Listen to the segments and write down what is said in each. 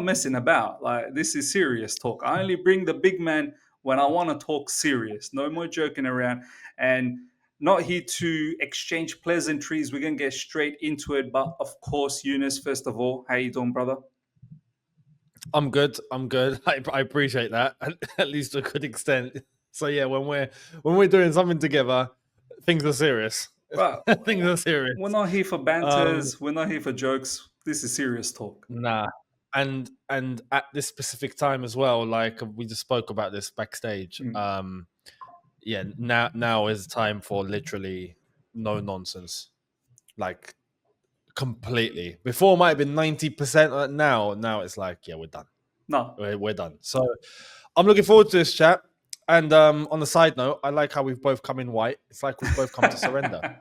not messing about. Like, this is serious talk. I only bring the big man when I want to talk serious. No more joking around. And not here to exchange pleasantries. We're going to get straight into it. But of course, Younes, first of all, how you doing, brother? I'm good. I appreciate that, at least to a good extent. So yeah, when we're doing something together, things are serious. Right. Things are serious. We're not here for banters. We're not here for jokes. This is serious talk. Nah, and at this specific time as well, like we just spoke about this backstage. Yeah, now is time for literally no nonsense, like completely. Before it might have been 90%. Now it's like, yeah, we're done. No. We're done. So I'm looking forward to this chat. And on the side note, I like how we've both come in white. It's like we've both come to surrender.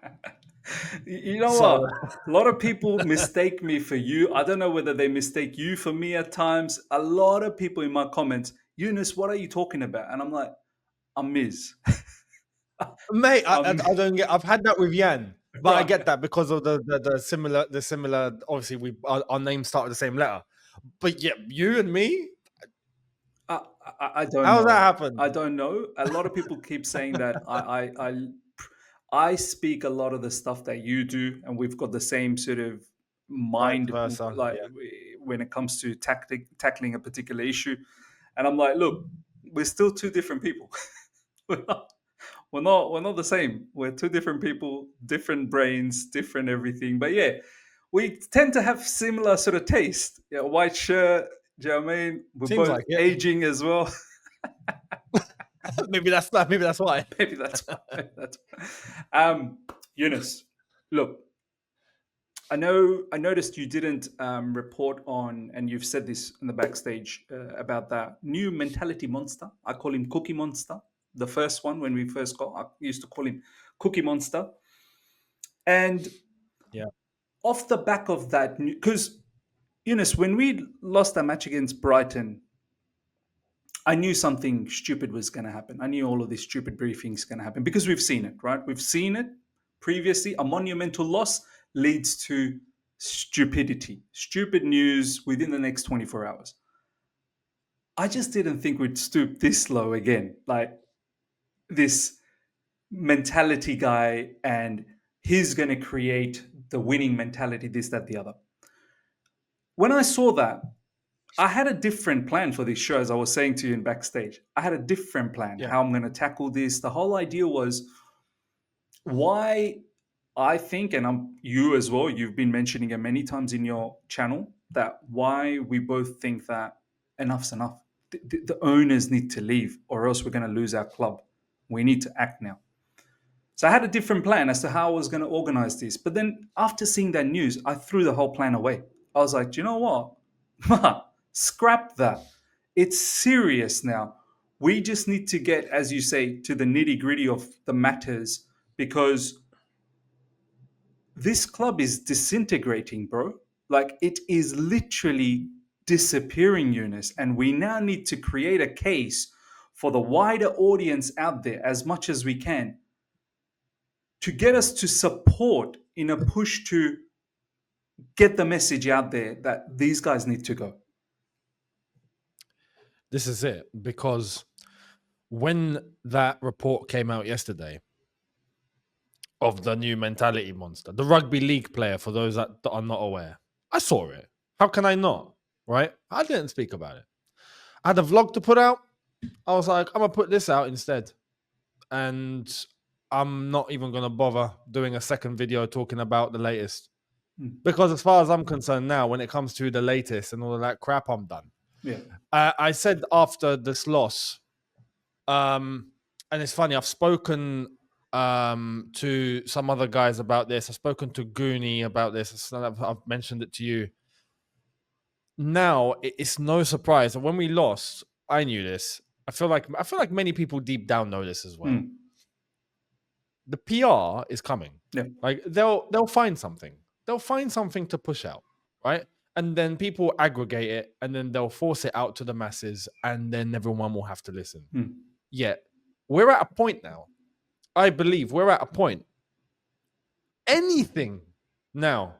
You know So what? A lot of people mistake me for you. I don't know whether they mistake you for me at times. A lot of people in my comments, Younes, what are you talking about? And I'm like, I'm Miz. mate, I don't get. I've had that with Yan, but I Right. get that because of the similar. Obviously, our names start with the same letter. But yeah, you and me. I don't How's know. that happen? I don't know. A lot of people keep saying that I speak a lot of the stuff that you do, and we've got the same sort of Vice mind, versa. like Yeah. when it comes to tackling a particular issue. And I'm like, look, we're still two different people. we're not, we're not the same. We're two different people, different brains, different everything. But yeah, we tend to have similar sort of taste. Yeah, white shirt. Do you know what I mean? We're Seems both like it. aging as well. Maybe that's that. Maybe that's why. Maybe that's why. Younes, look, I noticed you didn't report on, and you've said this in the backstage about that new mentality monster. I call him Cookie Monster. The first one, when we first got, I used to call him Cookie Monster. And Yeah. off the back of that, because Younes, when we lost that match against Brighton, I knew something stupid was going to happen. I knew all of these stupid briefings going to happen because we've seen it, right? We've seen it previously. A monumental loss leads to stupidity, stupid news within the next 24 hours. I just didn't think we'd stoop this low again. Like this mentality guy, and he's going to create the winning mentality, this, that, the other. When I saw that, I had a different plan for this show, as I was saying to you in backstage. I had a different plan, Yeah. how I'm going to tackle this. The whole idea was why I think, and you as well, you've been mentioning it many times in your channel, that why we both think that enough's enough. The owners need to leave, or else we're going to lose our club. We need to act now. So I had a different plan as to how I was going to organize this. But then after seeing that news, I threw the whole plan away. I was like, do you know what? Scrap that. It's serious now. We just need to get, as you say, to the nitty gritty of the matters, because this club is disintegrating, bro. Like, it is literally disappearing, Younes. And we now need to create a case for the wider audience out there as much as we can to get us to support in a push to get the message out there that these guys need to go. This is it, because when that report came out yesterday of the new mentality monster, the rugby league player, for those that are not aware, I saw it. How can I not? Right? I didn't speak about it. I had a vlog to put out. I was like, I'm going to put this out instead. And I'm not even going to bother doing a second video talking about the latest. Because as far as I'm concerned now, when it comes to the latest and all of that crap, I'm done. Yeah. I said after this loss, and it's funny, I've spoken to some other guys about this. I've spoken to Goonie about this. I've mentioned it to you. Now, it's no surprise that when we lost, I knew this. I feel like many people deep down know this as well. The PR is coming. Yeah. Like they'll find something. They'll find something to push out, right? And then people aggregate it, and then they'll force it out to the masses, and then everyone will have to listen. Yet we're at a point now. I believe we're at a point. Anything now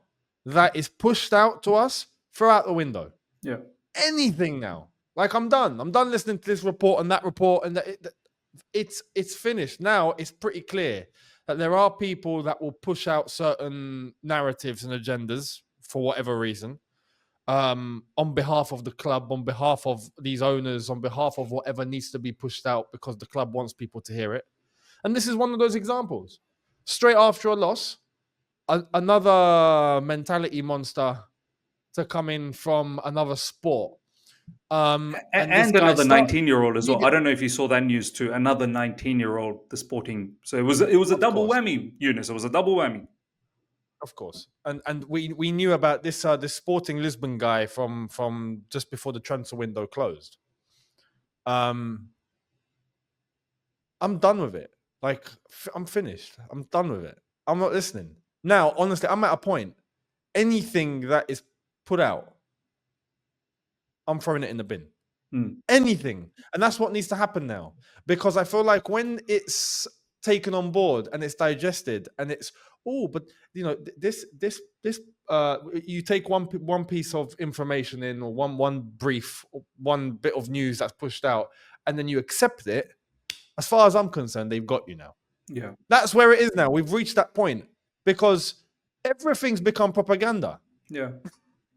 that is pushed out to us, throw out the window. Yeah. anything now. Like I'm done. I'm done listening to this report and that report, and it's finished. Now it's pretty clear that there are people that will push out certain narratives and agendas for whatever reason, on behalf of the club, on behalf of these owners, on behalf of whatever needs to be pushed out because the club wants people to hear it. And this is one of those examples. Straight after a loss, another mentality monster to come in from another sport. And this And guy another started 19-year-old as well. I don't know if you saw that news too. Another 19-year-old, the Sporting. So it was a of double course, whammy, Younes. It was a double whammy. of course. And we knew about this Sporting Lisbon guy from just before the transfer window closed. I'm done with it. Like, I'm finished. I'm done with it. I'm not listening. Now, honestly, I'm at a point. Anything that is put out, I'm throwing it in the bin. Anything. And that's what needs to happen now. Because I feel like when it's taken on board and it's digested and it's, but you know, this you take one piece of information in, or one brief, one bit of news that's pushed out, and then you accept it. As far as I'm concerned, they've got you now. Yeah. That's where it is now. We've reached that point because everything's become propaganda. Yeah.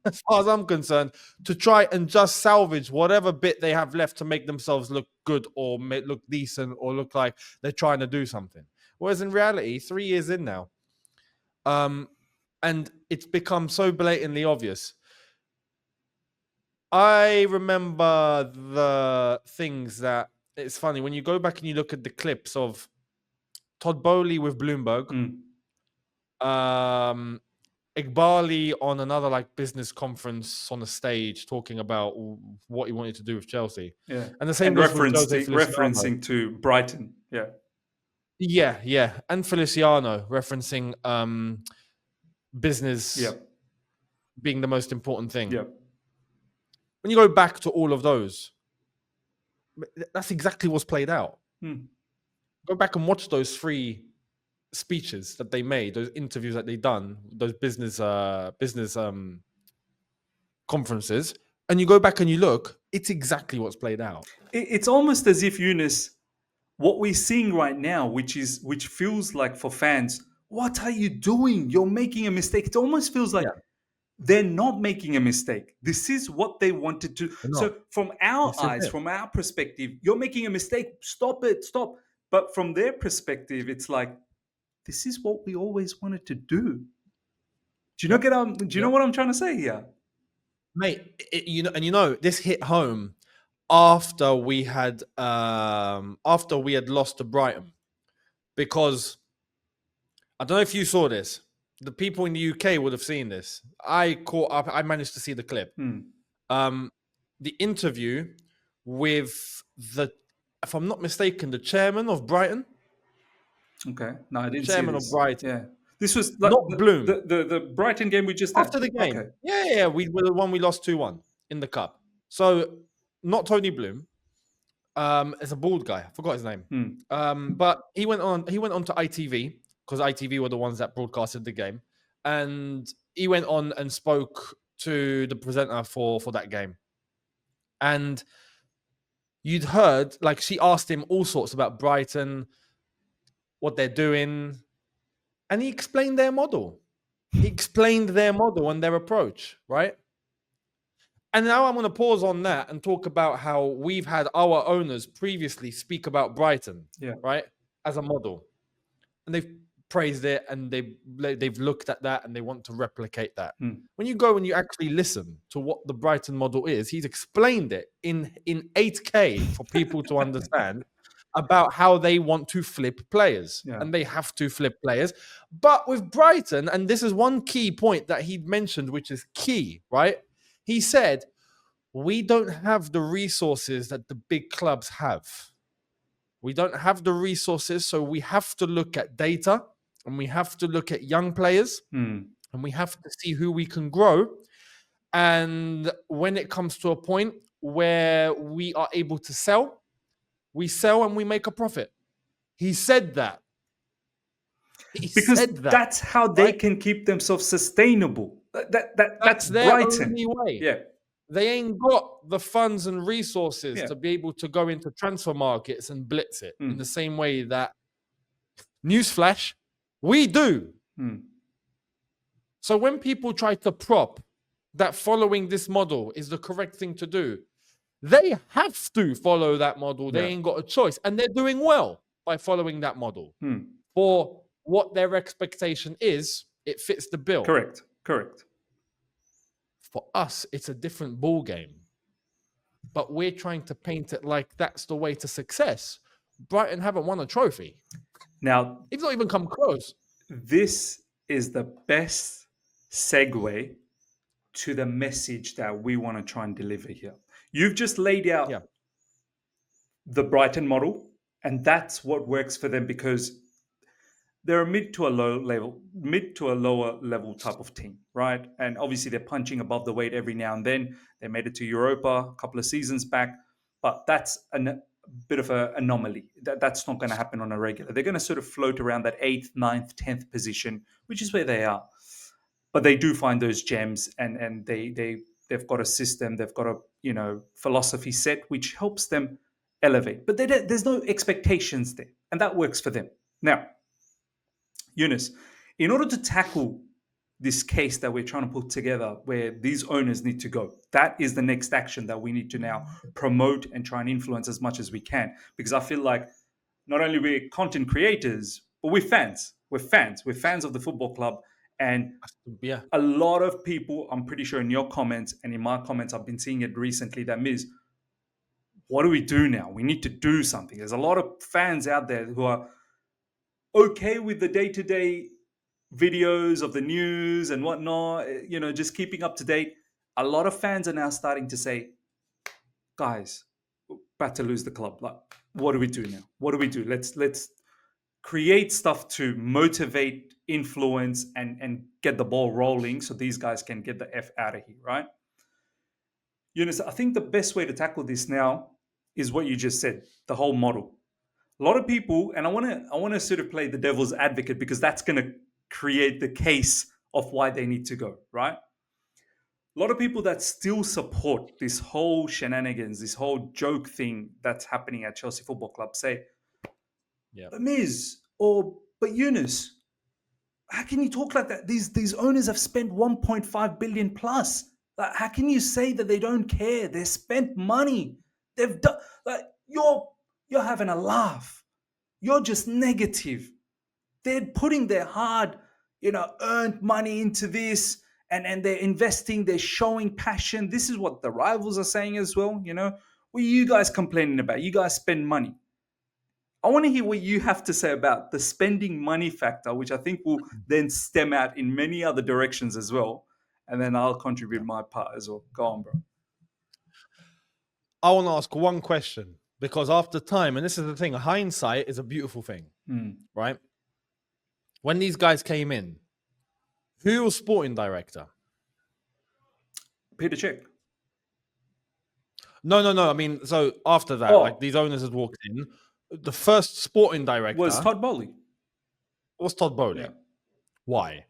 As far as I'm concerned, to try and just salvage whatever bit they have left to make themselves look good or look decent or look like they're trying to do something. Whereas in reality, 3 years in now, and it's become so blatantly obvious. I remember the things that, it's funny, when you go back and you look at the clips of Todd Bowley with Bloomberg, Iqbali on another like business conference on a stage talking about what he wanted to do with Chelsea. Yeah. And the same goes with Jose Feliciano. Referencing to Brighton. Yeah. Yeah. And Feliciano referencing business being the most important thing. Yeah. When you go back to all of those, that's exactly what's played out. Go back and watch those 3 speeches that they made, those interviews that they done, those business conferences, and you go back and you look, it's exactly what's played out. It's almost as if, Younes, what we're seeing right now, which feels like for fans, what are you doing? You're making a mistake. It almost feels like they're not making a mistake. This is what they wanted to. So from our eyes, from our perspective, you're making a mistake. Stop it. Stop. But from their perspective, it's like, this is what we always wanted to do. Do you know what I'm trying to say here? Mate, this hit home after we had lost to Brighton, because I don't know if you saw this. The people in the UK would have seen this. I managed to see the clip. The interview with if I'm not mistaken, the chairman of Brighton. Okay, no, I didn't see chairman this. of Brighton. Yeah, this was like not Bloom. The Brighton game we just after had. the game. Okay. Yeah, we were the one we lost 2-1 in the cup. So not Tony Bloom. It's a bald guy. I forgot his name. But he went on to ITV, because ITV were the ones that broadcasted the game, and he went on and spoke to the presenter for that game. And you'd heard, like, she asked him all sorts about Brighton, what they're doing, and he explained their model. He explained their model and their approach, right? And now I'm going to pause on that and talk about how we've had our owners previously speak about Brighton, right, as a model. And they've praised it, and they've looked at that, and they want to replicate that. When you go and you actually listen to what the Brighton model is, he's explained it in 8K for people to understand about how they want to flip players. And they have to flip players. But with Brighton, and this is one key point that he mentioned, which is key, right? He said, we don't have the resources that the big clubs have. We don't have the resources, so we have to look at data, and we have to look at young players, and we have to see who we can grow. And when it comes to a point where we are able to sell, we sell and we make a profit. He said that. That's how they can keep themselves sustainable. That's their Brighton. only way. Yeah. They ain't got the funds and resources Yeah. to be able to go into transfer markets and blitz it in Mm. the same way that, newsflash, we do. Mm. So when people try to prop that following this model is the correct thing to do, they have to follow that model. They Yeah. ain't got a choice. And they're doing well by following that model. Mm. For what their expectation is, it fits the bill. Correct. Correct. For us, it's a different ball game. But we're trying to paint it like that's the way to success. Brighton haven't won a trophy. Now, It's not even come close. this is the best segue to the message that we want to try and deliver here. You've just laid out Yeah. the Brighton model, and that's what works for them because they're a mid to a lower level type of team, right? And obviously they're punching above the weight every now and then. They made it to Europa a couple of seasons back, but that's a bit of an anomaly. That's not going to happen on a regular. They're going to sort of float around that 8th, 9th, 10th position, which is where they are. But they do find those gems, and they've got a system, they've got a philosophy set which helps them elevate. But there's no expectations there, and that works for them. Now, Younes, in order to tackle this case that we're trying to put together where these owners need to go, that is the next action that we need to now promote and try and influence as much as we can. Because I feel like not only we're content creators, but we're fans. We're fans. We're fans of the football club. And Yeah. a lot of people, I'm pretty sure in your comments and in my comments, I've been seeing it recently that Miz, what do we do now? We need to do something. There's a lot of fans out there who are okay with the day-to-day videos of the news and whatnot, just keeping up to date. A lot of fans are now starting to say, guys, we're about to lose the club. Like, what do we do now? What do we do? Let's create stuff to motivate, influence, and get the ball rolling so these guys can get the F out of here, right? Younes, I think the best way to tackle this now is what you just said, the whole model. A lot of people, and I want to sort of play the devil's advocate because that's going to create the case of why they need to go, right? A lot of people that still support this whole shenanigans, this whole joke thing that's happening at Chelsea Football Club say, Yeah. but Miz, but Younes, how can you talk like that? These owners have spent 1.5 billion plus. Like, how can you say that they don't care? They spent money. They've done like you're having a laugh. You're just negative. They're putting their hard, earned money into this, and they're investing, they're showing passion. This is what the rivals are saying as well. What are you guys complaining about? You guys spend money. I want to hear what you have to say about the spending money factor, which I think will then stem out in many other directions as well. And then I'll contribute my part as well. Go on, bro. I want to ask one question because after time, and this is the thing, hindsight is a beautiful thing, right? When these guys came in, who was sporting director? Peter Check. No. I mean, so after that, like these owners had walked in, the first sporting director was Todd Bowley. Was Todd Bowley. Yeah. Why?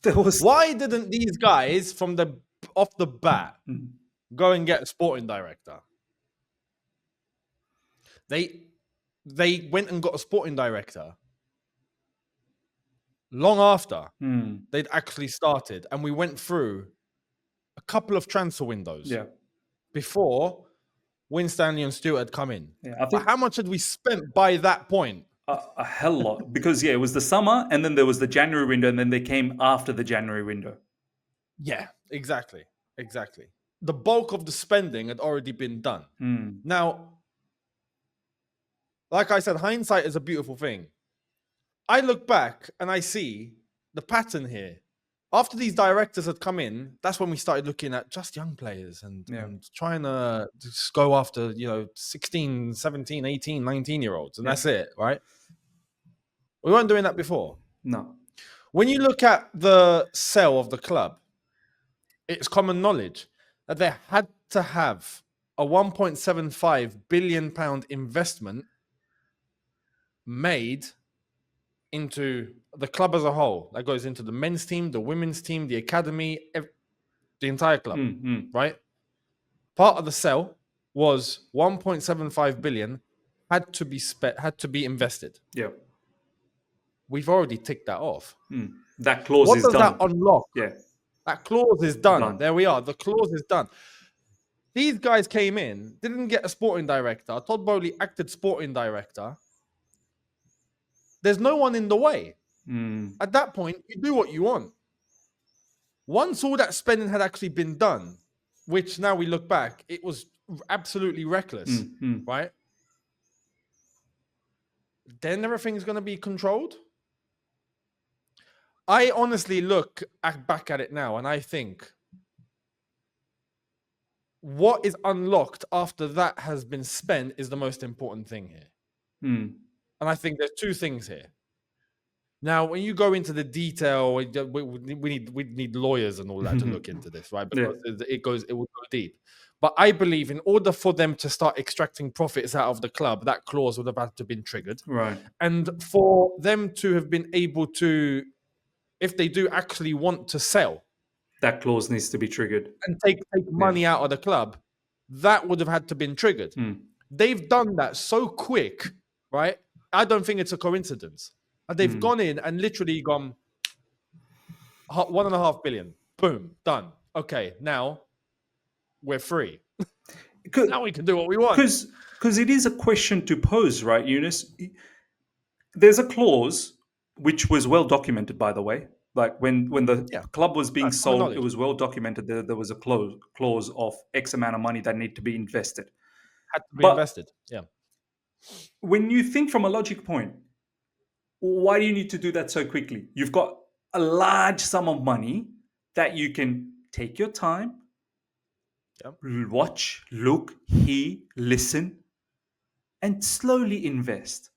There was. Why didn't these guys from off the bat go and get a sporting director? They went and got a sporting director long after they'd actually started, and we went through a couple of transfer windows before Winstanley and Stewart had come in. Yeah, but how much had we spent by that point? A hell lot. Because, it was the summer, and then there was the January window, and then they came after the January window. Yeah, exactly. The bulk of the spending had already been done. Now, like I said, hindsight is a beautiful thing. I look back and I see the pattern here. After these directors had come in, that's when we started looking at just young players and trying to just go after, 16, 17, 18, 19-year-olds. And that's it, right? We weren't doing that before. No. When you look at the sale of the club, it's common knowledge that they had to have a £1.75 billion investment made into the club as a whole. That goes into the men's team, the women's team, the academy, the entire club, Mm. right? Part of the sell was 1.75 billion had to be invested. Yeah. We've already ticked that off. That clause What is does that done. unlock? Yeah. That clause is done. Done. There we are. The clause is done. These guys came in, didn't get a sporting director. Todd Bowley acted sporting director. There's no one in the way. At that point, you do what you want. Once all that spending had actually been done, which now we look back, it was absolutely reckless, right? Then everything's going to be controlled. I honestly look back at it now and I think what is unlocked after that has been spent is the most important thing here. And I think there's two things here. Now, when you go into the detail, we need lawyers and all that to look into this, right? Because it will go deep. But I believe in order for them to start extracting profits out of the club, that clause would have had to been triggered. Right. And for them to have been able to, if they do actually want to sell, that clause needs to be triggered and take money out of the club, that would have had to been triggered. They've done that so quick, right? I don't think it's a coincidence. They've gone in and literally gone 1.5 billion. Boom, done. Okay, now we're free. Now we can do what we want. Because it is a question to pose, right, Younes? There's a clause which was well documented, by the way. Like when the club was being sold, it was well documented that there was a clause of X amount of money that need to be invested. Had to be invested. Yeah. When you think from a logic point, why do you need to do that so quickly? You've got a large sum of money that you can take your time, watch, look, hear, listen, and slowly invest.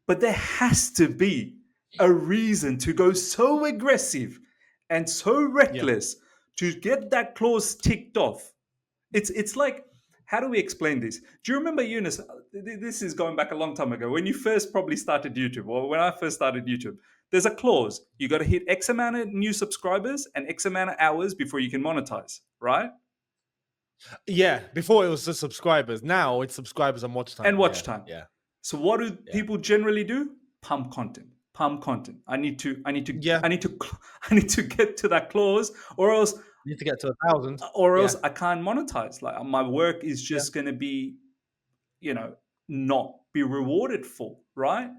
But there has to be a reason to go so aggressive and so reckless to get that clause ticked off. It's like, how do we explain this? Do you remember, Younes? This is going back a long time ago. When you first probably started YouTube, or when I first started YouTube, there's a clause. You got to hit X amount of new subscribers and X amount of hours before you can monetize, right? Yeah, before it was the subscribers. Now it's subscribers and watch time. And watch time. Yeah. So what do people generally do? Pump content. I need to get to that clause, or else you need to get to 1,000, or else I can't monetize. Like my work is just going to be, not be rewarded for, right?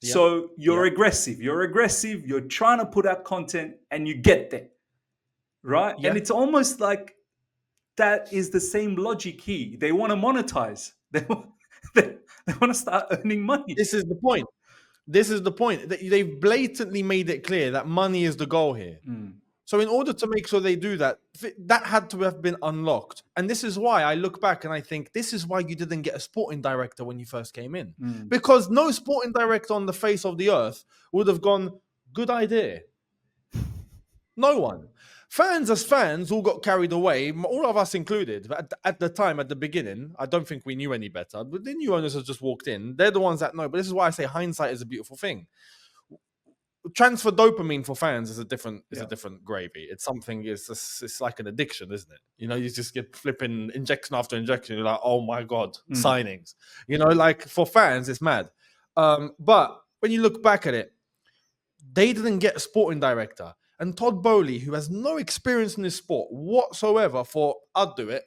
Yeah. So you're aggressive. You're trying to put out content, and you get there, right? Yeah. And it's almost like that is the same logic here. They want to monetize. They want to start earning money. This is the point. They've blatantly made it clear that money is the goal here. So in order to make sure they do that, that had to have been unlocked. And this is why I look back and I think this is why you didn't get a sporting director when you first came in. Because no sporting director on the face of the earth would have gone, good idea. No one. Fans all got carried away, all of us included. But at the time, at the beginning, I don't think we knew any better. But the new owners have just walked in. They're the ones that know. But this is why I say hindsight is a beautiful thing. Transfer dopamine for fans is a different gravy. It's something. It's like an addiction, isn't it? You just get flipping injection after injection. You're like, oh my god, signings. Like for fans, it's mad. But when you look back at it, they didn't get a sporting director. And Todd Bowley, who has no experience in this sport whatsoever, thought, I'll do it.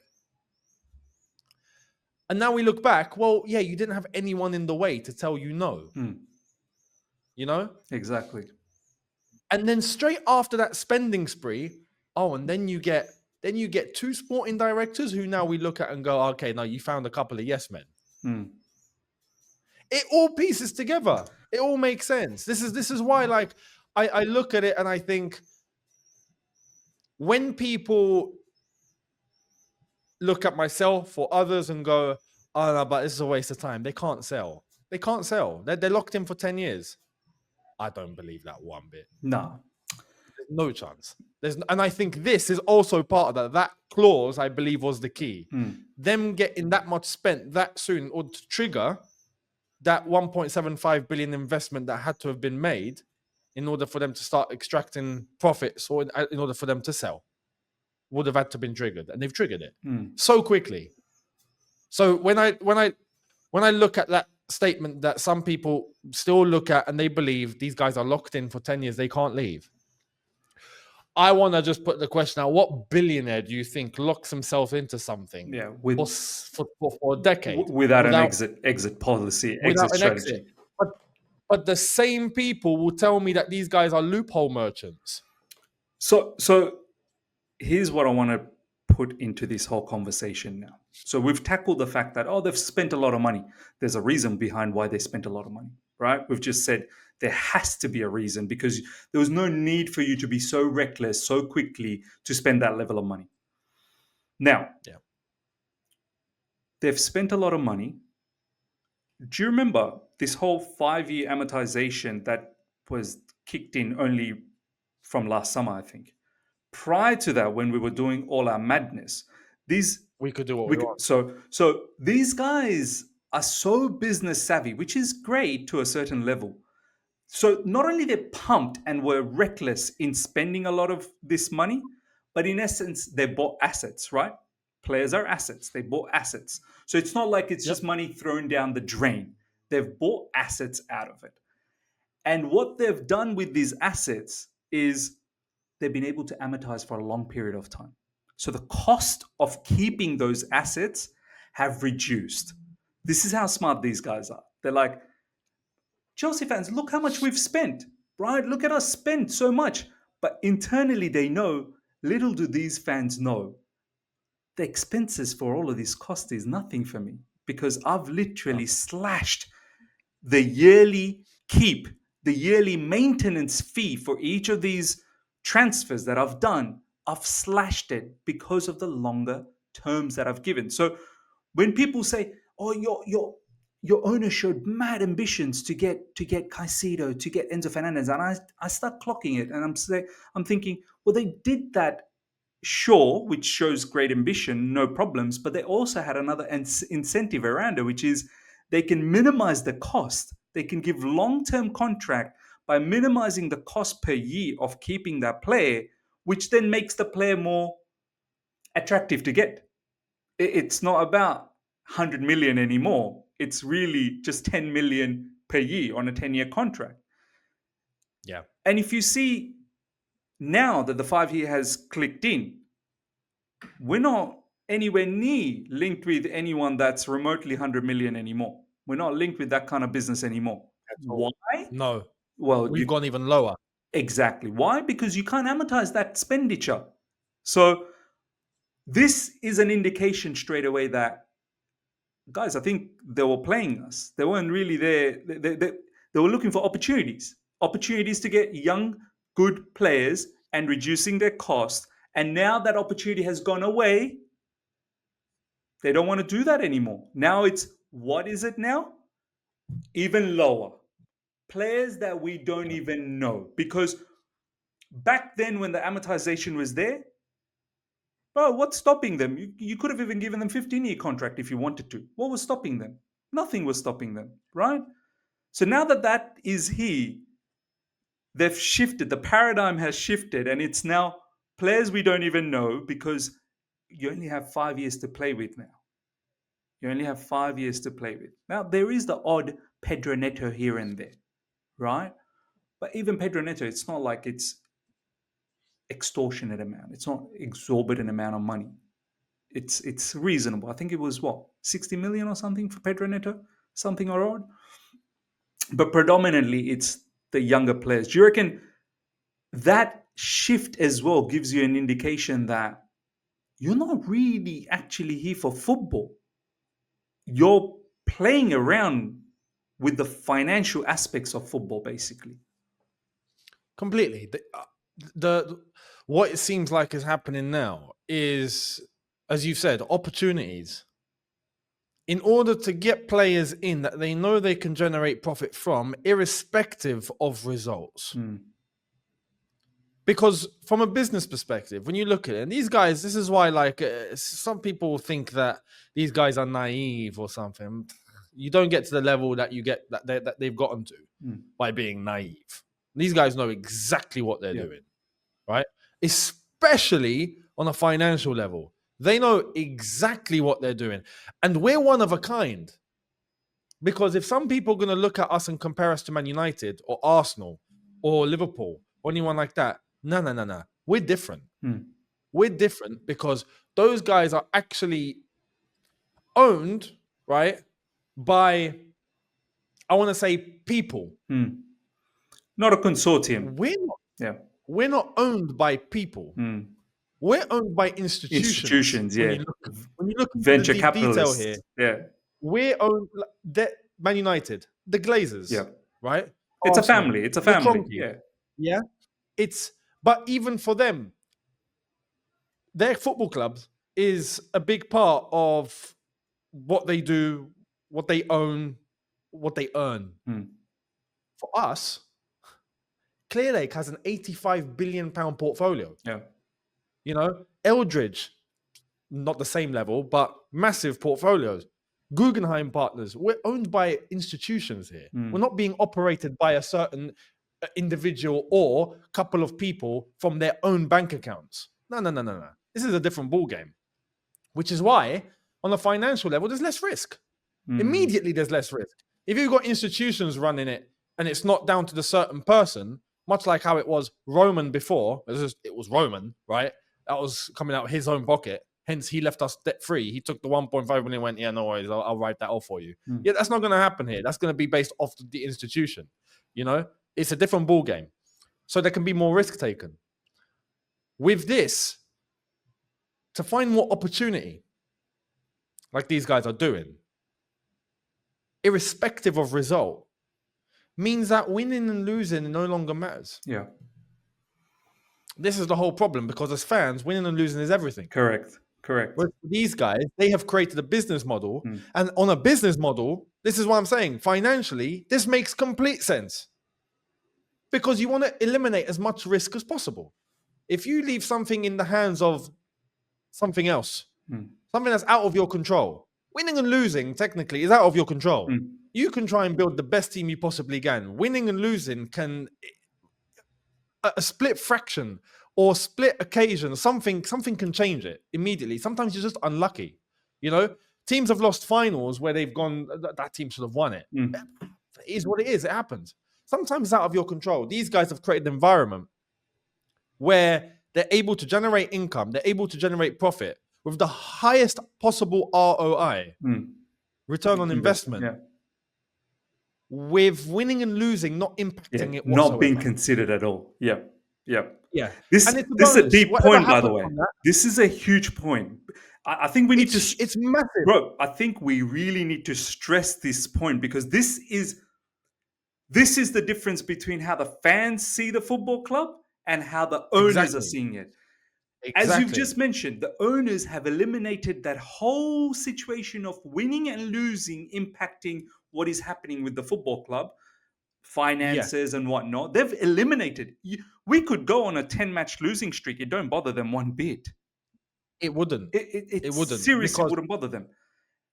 And now we look back, well, yeah, you didn't have anyone in the way to tell you no. Exactly. And then straight after that spending spree, and then you get two sporting directors who now we look at and go, okay, now you found a couple of yes men. It all pieces together. It all makes sense. This is why, like, I look at it and I think when people look at myself or others and go, oh, no, but this is a waste of time. They can't sell. They're locked in for 10 years. I don't believe that one bit. No. There's no chance. And I think this is also part of that. That clause, I believe, was the key. Them getting that much spent that soon or to trigger that 1.75 billion investment that had to have been made in order for them to start extracting profits or in order for them to sell. would have had to been triggered, and they've triggered it Mm. so quickly. So when I look at that statement that some people still look at and they believe these guys are locked in for 10 years, they can't leave. I want to just put the question out: what billionaire do you think locks himself into something Yeah, for a decade without an exit policy, exit without an exit? strategy. But the same people will tell me that these guys are loophole merchants. So here's what I want to put into this whole conversation now. So we've tackled the fact that, oh, they've spent a lot of money. There's a reason behind why they spent a lot of money, right? We've just said there has to be a reason, because there was no need for you to be so reckless so quickly to spend that level of money. Now, Yeah. they've spent a lot of money. Do you remember this whole 5-year amortization that was kicked in only from last summer, I think? Prior to that, when we were doing all our madness, We could do what we want. so these guys are so business savvy, which is great to a certain level. So not only they pumped and were reckless in spending a lot of this money, but in essence, they bought assets, right? Players are assets. They bought assets. So it's not like it's Yep. just money thrown down the drain. They've bought assets out of it. And what they've done with these assets is they've been able to amortize for a long period of time. So the cost of keeping those assets have reduced. This is how smart these guys are. They're like, Chelsea fans, look how much we've spent, right? Look at us spend so much. But internally, they know, little do these fans know, the expenses for all of this cost is nothing for me, because I've literally slashed the yearly keep, the yearly maintenance fee for each of these transfers that I've done. I've slashed it because of the longer terms that I've given. So when people say, "Oh, your owner showed mad ambitions to get Caicedo, to get Enzo Fernandez," and I start clocking it, and I'm thinking, well, they did that, sure, which shows great ambition, no problems, but they also had another incentive around it, which is they can minimize the cost. They can give long-term contract by minimizing the cost per year of keeping that player, which then makes the player more attractive to get. It's not about 100 million anymore. It's really just 10 million per year on a 10-year contract. Yeah. And if you see now that the 5-year has clicked in, we're not anywhere near linked with anyone that's remotely 100 million anymore. We're not linked with that kind of business anymore. At all. Why? No. Well, We've gone even lower. exactly. Why? Because you can't amortize that expenditure. So this is an indication straight away that, guys, I think they were playing us. They weren't really there. They were looking for opportunities to get young, good players and reducing their cost. And now that opportunity has gone away, they don't want to do that anymore. Now it's, what is it now? Even lower. Players that we don't even know. Because back then, when the amortization was there, bro, what's stopping them? You could have even given them 15-year contract if you wanted to. What was stopping them? Nothing was stopping them, right? So now that that is here, they've shifted. The paradigm has shifted, and it's now players we don't even know, because you only have 5 years to play with now. You only have 5 years to play with. Now, there is the odd Pedro Neto here and there, right? But even Pedro Neto, it's not like it's extortionate amount. It's not exorbitant amount of money. It's reasonable. I think it was what, 60 million or something for Pedro Neto, something or odd. But predominantly, it's the younger players. Do you reckon that shift as well gives you an indication that you're not really actually here for football? You're playing around with the financial aspects of football, basically. Completely. The what it seems like is happening now is, as you've said, opportunities. In order to get players in that they know they can generate profit from, irrespective of results. Because from a business perspective, when you look at it, and these guys, this is why, like, some people think that these guys are naive or something. You don't get to the level that you get that they've gotten to by being naive. These guys know exactly what they're doing, right? Especially on a financial level. They know exactly what they're doing. And we're one of a kind. Because if some people are going to look at us and compare us to Man United or Arsenal or Liverpool or anyone like that, no. We're different. We're different because those guys are actually owned, right, by, I want to say, people. Not a consortium. We're not owned by people. We're owned by institutions. Yeah. When you look into Venture the deep detail capitalists. here, Yeah. we're owned Man United, the Glazers, Yeah. right? It's a Arsenal, family. It's a the family. Kroenke, Yeah. But even for them, their football clubs is a big part of what they do, what they own, what they earn. For us, Clear Lake has an £85 billion portfolio. Yeah. You know, Eldridge, not the same level, but massive portfolios. Guggenheim Partners, we're owned by institutions here. We're not being operated by a certain individual or couple of people from their own bank accounts. No. This is a different ballgame, which is why on a financial level, there's less risk. Immediately, there's less risk. If you've got institutions running it and it's not down to the certain person, much like how it was Roman before, it was Roman, right? That was coming out of his own pocket. Hence, he left us debt-free. He took the 1.5 million and went, yeah, no worries, I'll write that off for you. Yeah, that's not going to happen here. That's going to be based off the institution. You know, it's a different ball game. So there can be more risk taken. With this, to find more opportunity, like these guys are doing, irrespective of result, means that winning and losing no longer matters. Yeah. This is the whole problem, because as fans, winning and losing is everything. Correct. Whereas these guys, they have created a business model. And on a business model, this is what I'm saying, financially, this makes complete sense. Because you want to eliminate as much risk as possible. If you leave something in the hands of something else, something that's out of your control, winning and losing technically is out of your control. You can try and build the best team you possibly can. Winning and losing can, a split fraction or split occasion, something can change it immediately. Sometimes you're just unlucky. You know, teams have lost finals where they've gone, that team should have won it. It is what it is. It happens. Sometimes it's out of your control. These guys have created an environment where they're able to generate income. They're able to generate profit with the highest possible ROI, return on investment, with winning and losing not impacting it whatsoever. Not being considered at all. Yeah. This and is a deep point, by the way. This is a huge point. I think we need to... It's massive. Bro, I think we really need to stress this point, because this is the difference between how the fans see the football club and how the owners are seeing it. As you've just mentioned, the owners have eliminated that whole situation of winning and losing impacting what is happening with the football club, finances and whatnot. They've eliminated. We could go on a 10-match losing streak. It don't bother them one bit. It wouldn't. It wouldn't. Seriously, wouldn't bother them.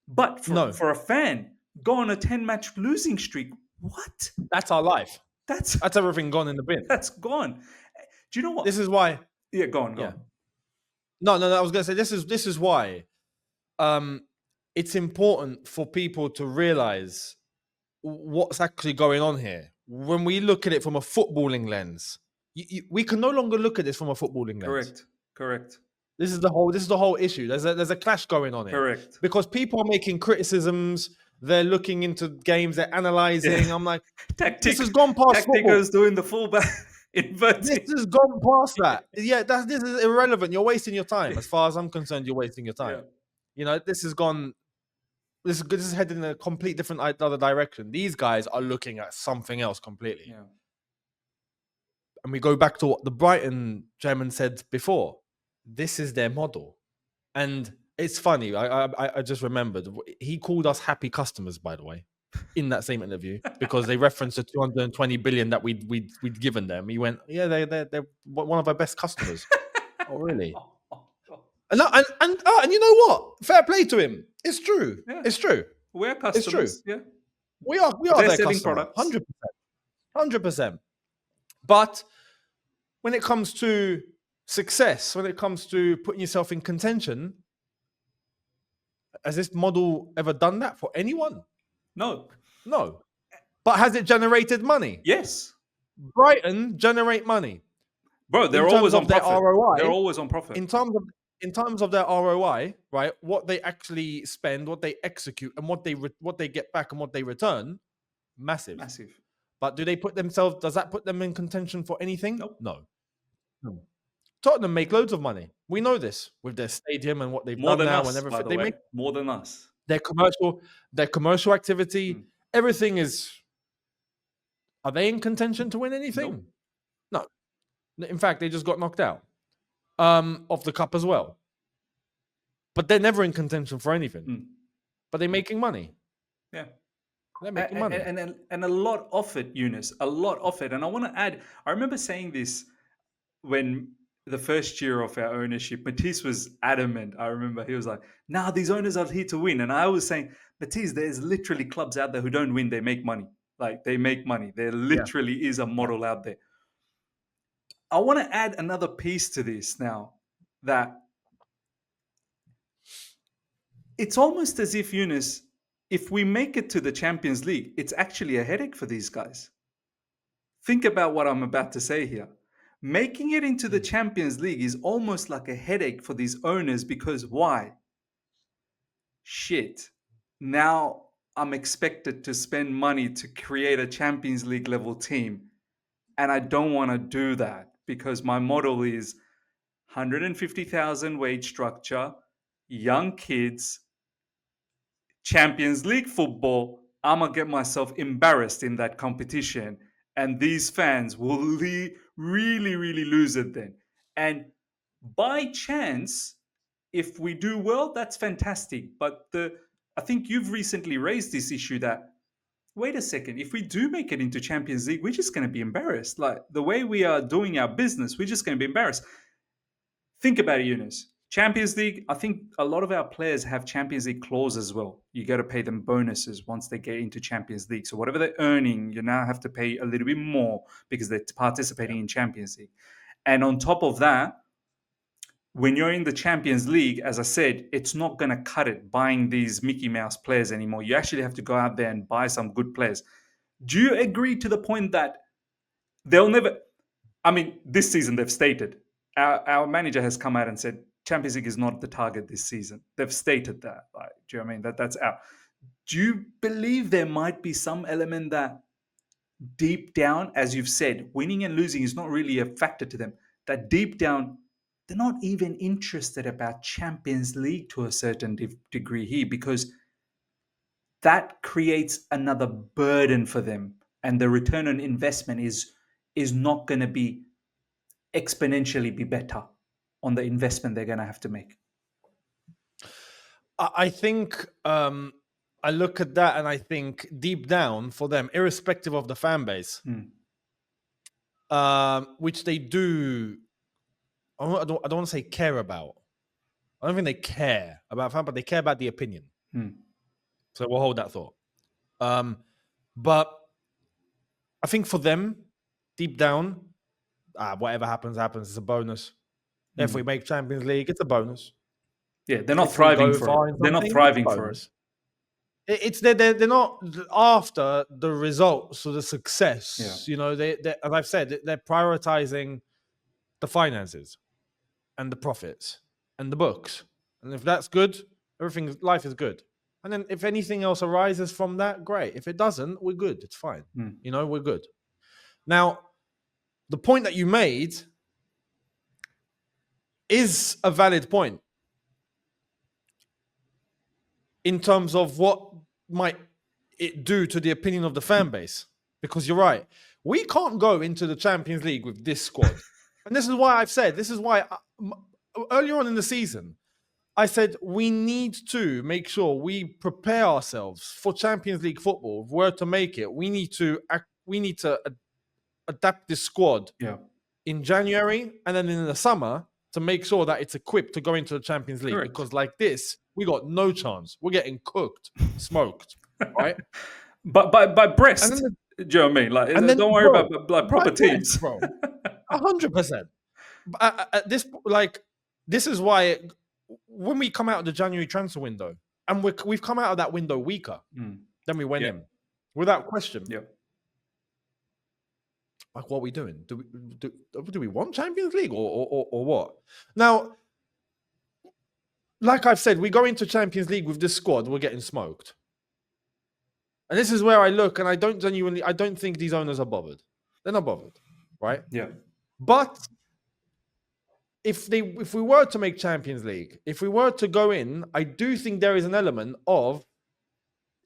But for a fan, go on a 10-match losing streak. What? That's our life. That's everything gone in the bin. That's gone. Do you know what? This is why. Yeah, go on. No. I was going to say this is why it's important for people to realize what's actually going on here. When we look at it from a footballing lens, we can no longer look at this from a footballing lens. Correct. This is the whole issue. There's a clash going on here. Correct. Because people are making criticisms. They're looking into games. They're analyzing. I'm like, this has gone past football. Tactico's doing the fullback. This has gone past that. Yeah, this is irrelevant. You're wasting your time. As far as I'm concerned, you're wasting your time. You know, this has gone. This is heading in a complete different other direction. These guys are looking at something else completely. Yeah. And we go back to what the Brighton chairman said before. This is their model, and it's funny. I just remembered he called us happy customers, by the way, in that same interview, because they referenced the 220 billion that we'd given them. He went, yeah, they're one of our best customers. Oh, really? And you know what? Fair play to him. It's true. Yeah. It's true. We're customers. It's true. Yeah. We are their customer. 100%. But when it comes to success when it comes to putting yourself in contention. Has this model ever done that for anyone? No. No. But has it generated money? Yes. Brighton generate money Bro, in they're terms always on of their profit. ROI. They're always on profit. In terms of their ROI, right? What they actually spend, what they execute, and what they get back and what they return, massive. Massive. But do they put themselves? Does that put them in contention for anything? Nope. No. Tottenham make loads of money. We know this with their stadium and what they've More done than now us, and by everything. the They way. make More than us. their commercial activity. Everything is. Are they in contention to win anything? Nope. No. In fact, they just got knocked out of the cup as well. But they're never in contention for anything. But they're making money. Yeah. They're making money. And a lot of it, Younes, a lot of it. And I want to add, I remember saying this when the first year of our ownership, Matisse was adamant. I remember he was like, nah, these owners are here to win. And I was saying, Matisse, there's literally clubs out there who don't win, they make money. Like they make money. There literally is a model out there. I want to add another piece to this now, that it's almost as if, Younes, if we make it to the Champions League, it's actually a headache for these guys. Think about what I'm about to say here. Making it into the Champions League is almost like a headache for these owners because why? Shit. Now I'm expected to spend money to create a Champions League level team. And I don't want to do that because my model is 150,000 wage structure, young kids, Champions League football. I'm going to get myself embarrassed in that competition. And these fans will really, really lose it then. And by chance, if we do well, that's fantastic. But I think you've recently raised this issue that, wait a second, if we do make it into Champions League, we're just going to be embarrassed. Like the way we are doing our business, we're just going to be embarrassed. Think about it, Younes. Champions League, I think a lot of our players have Champions League clauses as well. You got to pay them bonuses once they get into Champions League. So whatever they're earning, you now have to pay a little bit more because they're participating in Champions League. And on top of that, when you're in the Champions League, as I said, it's not going to cut it buying these Mickey Mouse players anymore. You actually have to go out there and buy some good players. Do you agree to the point that they'll never... I mean, this season they've stated, our manager has come out and said, Champions League is not the target this season. They've stated that. Like, do you know what I mean? That's out. Do you believe there might be some element that deep down, as you've said, winning and losing is not really a factor to them, that deep down, they're not even interested about Champions League to a certain degree here because that creates another burden for them. And the return on investment is not going to be exponentially be better on the investment they're going to have to make. I think I look at that and I think deep down for them, irrespective of the fan base, which they do, I don't want to say care about. I don't think they care about fan, but they care about the opinion. So we'll hold that thought. But I think for them, deep down, whatever happens, it's a bonus. If we make Champions League, it's a bonus. Yeah, they're not thriving for it. They're not thriving for it. It's they're not after the results or the success. Yeah. You know, they as I've said, they're prioritizing the finances and the profits and the books. And if that's good, life is good. And then if anything else arises from that, great. If it doesn't, we're good. It's fine. You know, we're good. Now, the point that you made is a valid point in terms of what might it do to the opinion of the fan base. Because you're right. We can't go into the Champions League with this squad. And this is why earlier on in the season, I said we need to make sure we prepare ourselves for Champions League football. If we're to make it, we need to adapt this squad in January and then in the summer to make sure that it's equipped to go into the Champions League. Correct. Because like this, we got no chance. We're getting cooked, smoked, right? But by Brest, do you know what I mean? Like, don't worry about like proper teams, bro. 100%. At this, like, this is why when we come out of the January transfer window, and we've come out of that window weaker than we went Yeah. in, without question. Yeah. Like, what are we doing? Do we want Champions League or what? Now, like I've said, we go into Champions League with this squad, we're getting smoked. And this is where I look, and I don't think these owners are bothered. They're not bothered, right? Yeah. But if we were to make Champions League, if we were to go in, I do think there is an element of,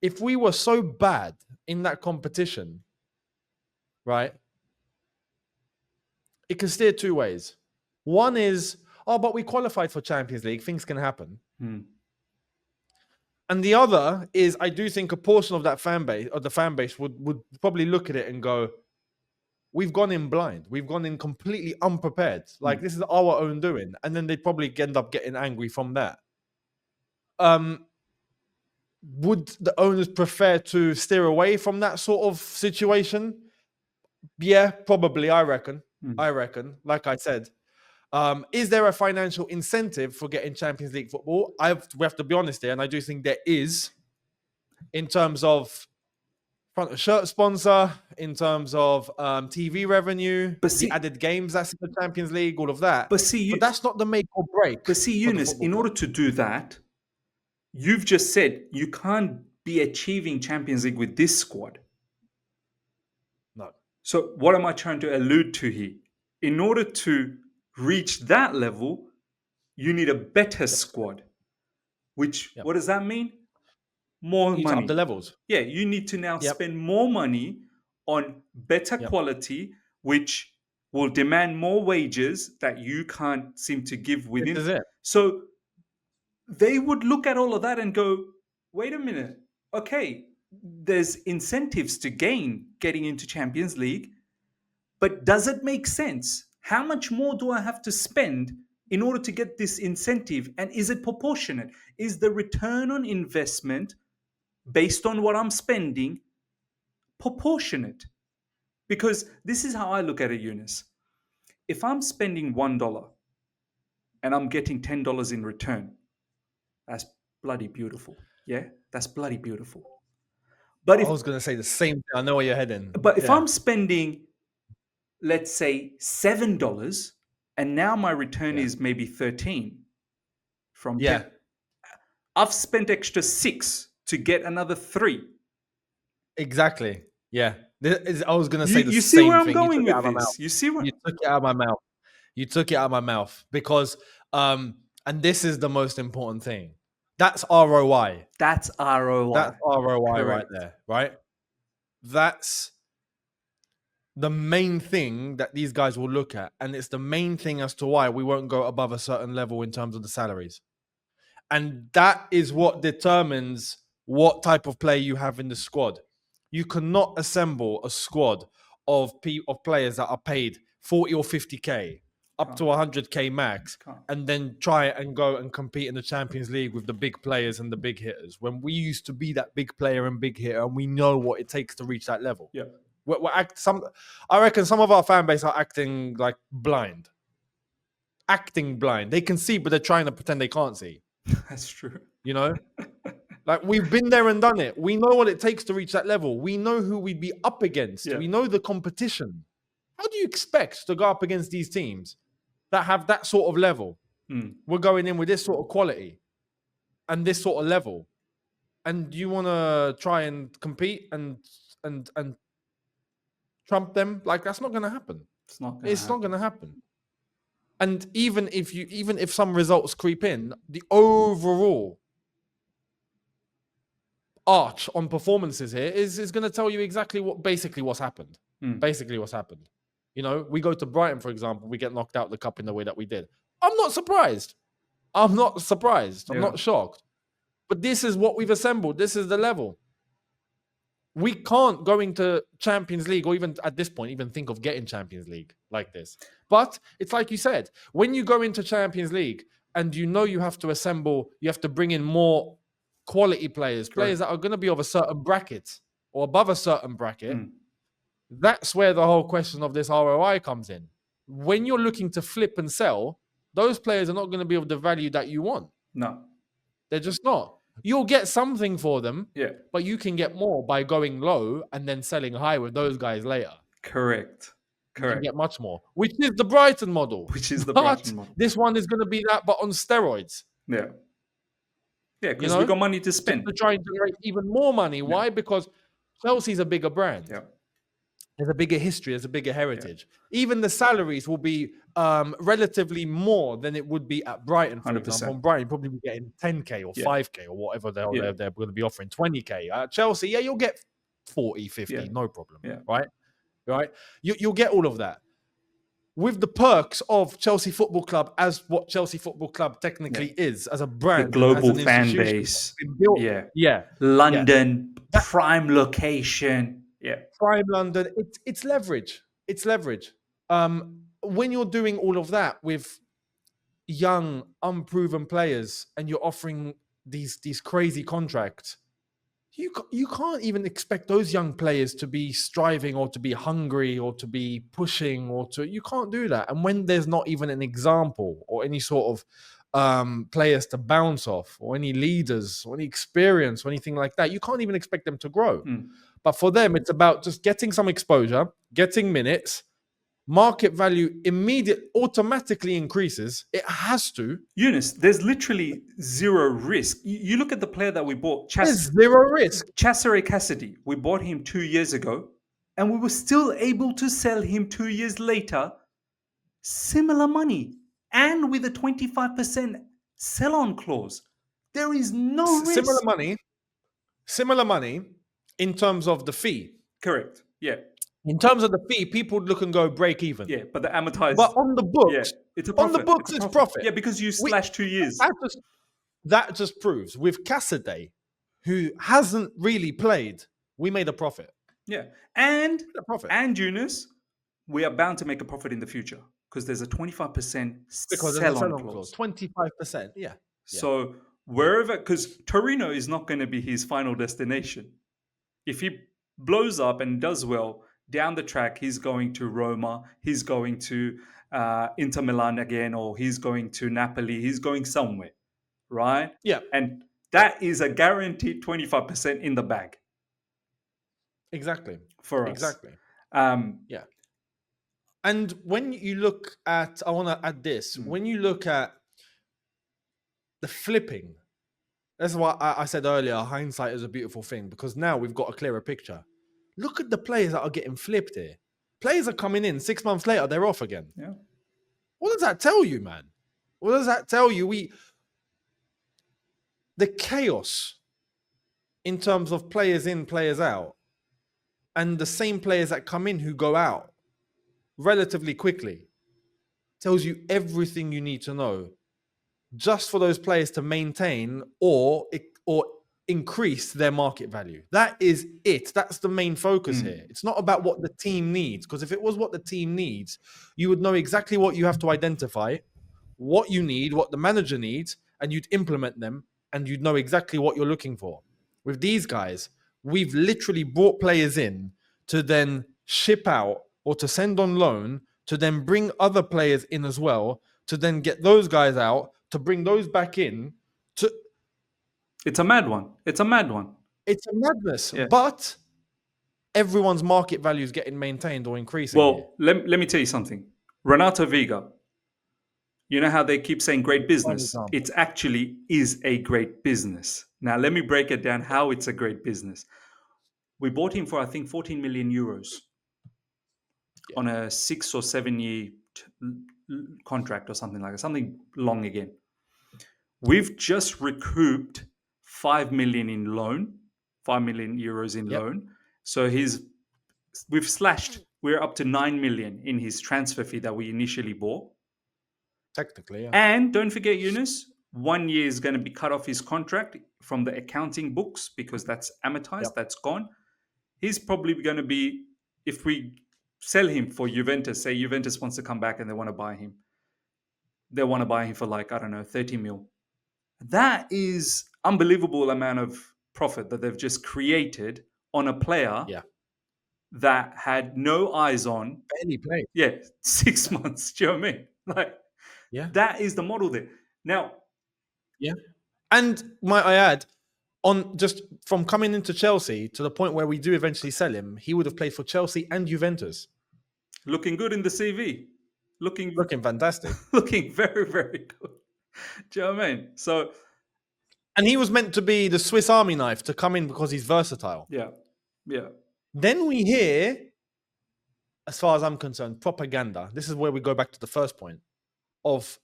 if we were so bad in that competition, right? It can steer two ways. One is, but we qualified for Champions League, things can happen. And the other is, I do think a portion of that fan base would probably look at it and go, we've gone in blind. We've gone in completely unprepared. Like, this is our own doing. And then they'd probably end up getting angry from that. Would the owners prefer to steer away from that sort of situation? Yeah, probably, I reckon. Like I said. Is there a financial incentive for getting Champions League football? We have to be honest here, and I do think there is, in terms of front of shirt sponsor, in terms of TV revenue, the added games that's in the Champions League, all of that. But that's not the make or break. But see, Younes, in order to do that, you've just said you can't be achieving Champions League with this squad. No. So what am I trying to allude to here? In order to reach that level, you need a better squad. Which, what does that mean? More money. Up the levels. Yeah, you need to now spend more money on better quality, which will demand more wages that you can't seem to give within. This is it. So they would look at all of that and go, wait a minute, okay, there's incentives to gain getting into Champions League, but does it make sense? How much more do I have to spend in order to get this incentive? And is it proportionate? Is the return on investment based on what I'm spending proportionate? Because this is how I look at it, Younes. If I'm spending $1 and I'm getting $10 in return, that's bloody beautiful. Yeah, that's bloody beautiful. But I was going to say the same thing. I know where you're heading. But if I'm spending, let's say, $7, and now my return is maybe 13 from 10, I've spent extra 6 to get another 3. Exactly. Yeah. I was going to say the same thing. You see where I'm going with this? You see where you took it out of my mouth. You took it out of my mouth because, and this is the most important thing. That's ROI. That's ROI. That's ROI. Correct. Right there, right? That's the main thing that these guys will look at. And it's the main thing as to why we won't go above a certain level in terms of the salaries. And that is what determines what type of player you have in the squad. You cannot assemble a squad of players that are paid 40 or 50K up to 100K max and then try and go and compete in the Champions League with the big players and the big hitters, when we used to be that big player and big hitter and we know what it takes to reach that level. Yeah. I reckon some of our fan base are acting like blind. Acting blind. They can see, but they're trying to pretend they can't see. That's true. You know? Like, we've been there and done it. We know what it takes to reach that level. We know who we'd be up against. Yeah. We know the competition. How do you expect to go up against these teams that have that sort of level? We're going in with this sort of quality and this sort of level. And you want to try and compete and trump them? Like, that's not going to happen. It's not going to happen. And even if some results creep in, the overall arch on performances here is going to tell you exactly what's happened. Basically what's happened. You know, we go to Brighton, for example, we get knocked out the cup in the way that we did. I'm not surprised. I'm not shocked. But this is what we've assembled. This is the level. We can't go into Champions League, or even at this point, even think of getting Champions League like this. But it's like you said, when you go into Champions League and you know you have to assemble, you have to bring in more quality players, players that are going to be of a certain bracket or above a certain bracket, that's where the whole question of this ROI comes in. when you're looking to flip and sell, those players are not going to be of the value that you want. No. They're just not. You'll get something for them, Yeah. but you can get more by going low and then selling high with those guys later. Correct. You can Correct. get much more, which is the Brighton model. Which is the But Brighton model. this one is going to be that, but on steroids. Yeah. Yeah, You because we know, got money to just spend. to try and generate even more money. Why? Because Chelsea's a bigger brand. Yeah. There's a bigger history. There's a bigger heritage. Even the salaries will be relatively more than it would be at Brighton, for 100%. example. On Brighton, you'll probably be getting 10K or 5K or whatever they're going to be offering, 20K. At Chelsea, yeah, you'll get 40, 50, no problem. Yeah. Right? You'll get all of that. With the perks of Chelsea Football Club as what Chelsea Football Club technically is, as a brand. The global as an fan base. Yeah. London, prime location. Yeah. Prime London. It's leverage. It's leverage. When you're doing all of that with young, unproven players and you're offering these crazy contracts, you can't even expect those young players to be striving or to be hungry or to be pushing you can't do that. And when there's not even an example or any sort of players to bounce off or any leaders or any experience or anything like that, you can't even expect them to grow. But for them, it's about just getting some exposure, getting minutes. Market value automatically increases. It has to. Younes, there's literally zero risk. You look at the player that we bought. There's zero risk. Cesare Cassidy. We bought him 2 years ago, and we were still able to sell him 2 years later. Similar money, and with a 25% sell-on clause. There is no risk. Similar money in terms of the fee. Correct. Yeah. In terms of the fee, people would look and go break even. Yeah, but the amortized. But on the books, it's a profit. On the books, it's profit. Yeah, because you slash 2 years. That just proves with Cassidy, who hasn't really played, we made a profit. Yeah, and Younes, we are bound to make a profit in the future because there's a 25% sell-on clause. 25%. Yeah. So wherever, because Torino is not going to be his final destination. If he blows up and does well, down the track, he's going to Roma, he's going to Inter Milan again, or he's going to Napoli, he's going somewhere, right? Yeah. And that is a guaranteed 25% in the bag. Exactly. For us. Exactly. Yeah. And when you look at, I want to add this, when you look at the flipping, that's why I said earlier, hindsight is a beautiful thing, because now we've got a clearer picture. Look at the players that are getting flipped here. Players are coming in 6 months later, they're off again. Yeah. What does that tell you, man? What does that tell you? The chaos in terms of players in, players out, and the same players that come in who go out relatively quickly tells you everything you need to know just for those players to maintain or increase their market value. That is it. That's the main focus here. It's not about what the team needs, because if it was what the team needs, you would know exactly what you have to identify, what you need, what the manager needs, and you'd implement them, and you'd know exactly what you're looking for. With these guys, we've literally brought players in to then ship out or to send on loan, to then bring other players in as well, to then get those guys out, to bring those back in. It's a mad one. It's a madness. Yeah. But everyone's market value is getting maintained or increasing. Well, let me tell you something. Renato Viga, you know how they keep saying great business? It actually is a great business. Now, let me break it down how it's a great business. We bought him for, I think, 14 million euros on a 6 or 7 year contract or something like that, something long again. We've just recouped 5 million in loan, 5 million euros in loan. So we're up to 9 million in his transfer fee that we initially bought. Technically, yeah. And don't forget, Younes, 1 year is going to be cut off his contract from the accounting books because that's amortized, that's gone. He's probably going to be, if we sell him for Juventus, say Juventus wants to come back and they want to buy him. They want to buy him for 30 mil. That is unbelievable amount of profit that they've just created on a player that had no eyes on. Barely played. Yeah, 6 Yeah. months. Do you know what I mean? Like Yeah. that is the model there. Now, Yeah. And might I add, on just from coming into Chelsea to the point where we do eventually sell him, he would have played for Chelsea and Juventus. looking good in the CV, looking Looking fantastic. looking very very good. Do you know what I mean? So And he was meant to be the Swiss Army knife to come in because he's versatile. yeah, yeah. Then we hear, as far as I'm concerned, propaganda. This is where we go back to the first point of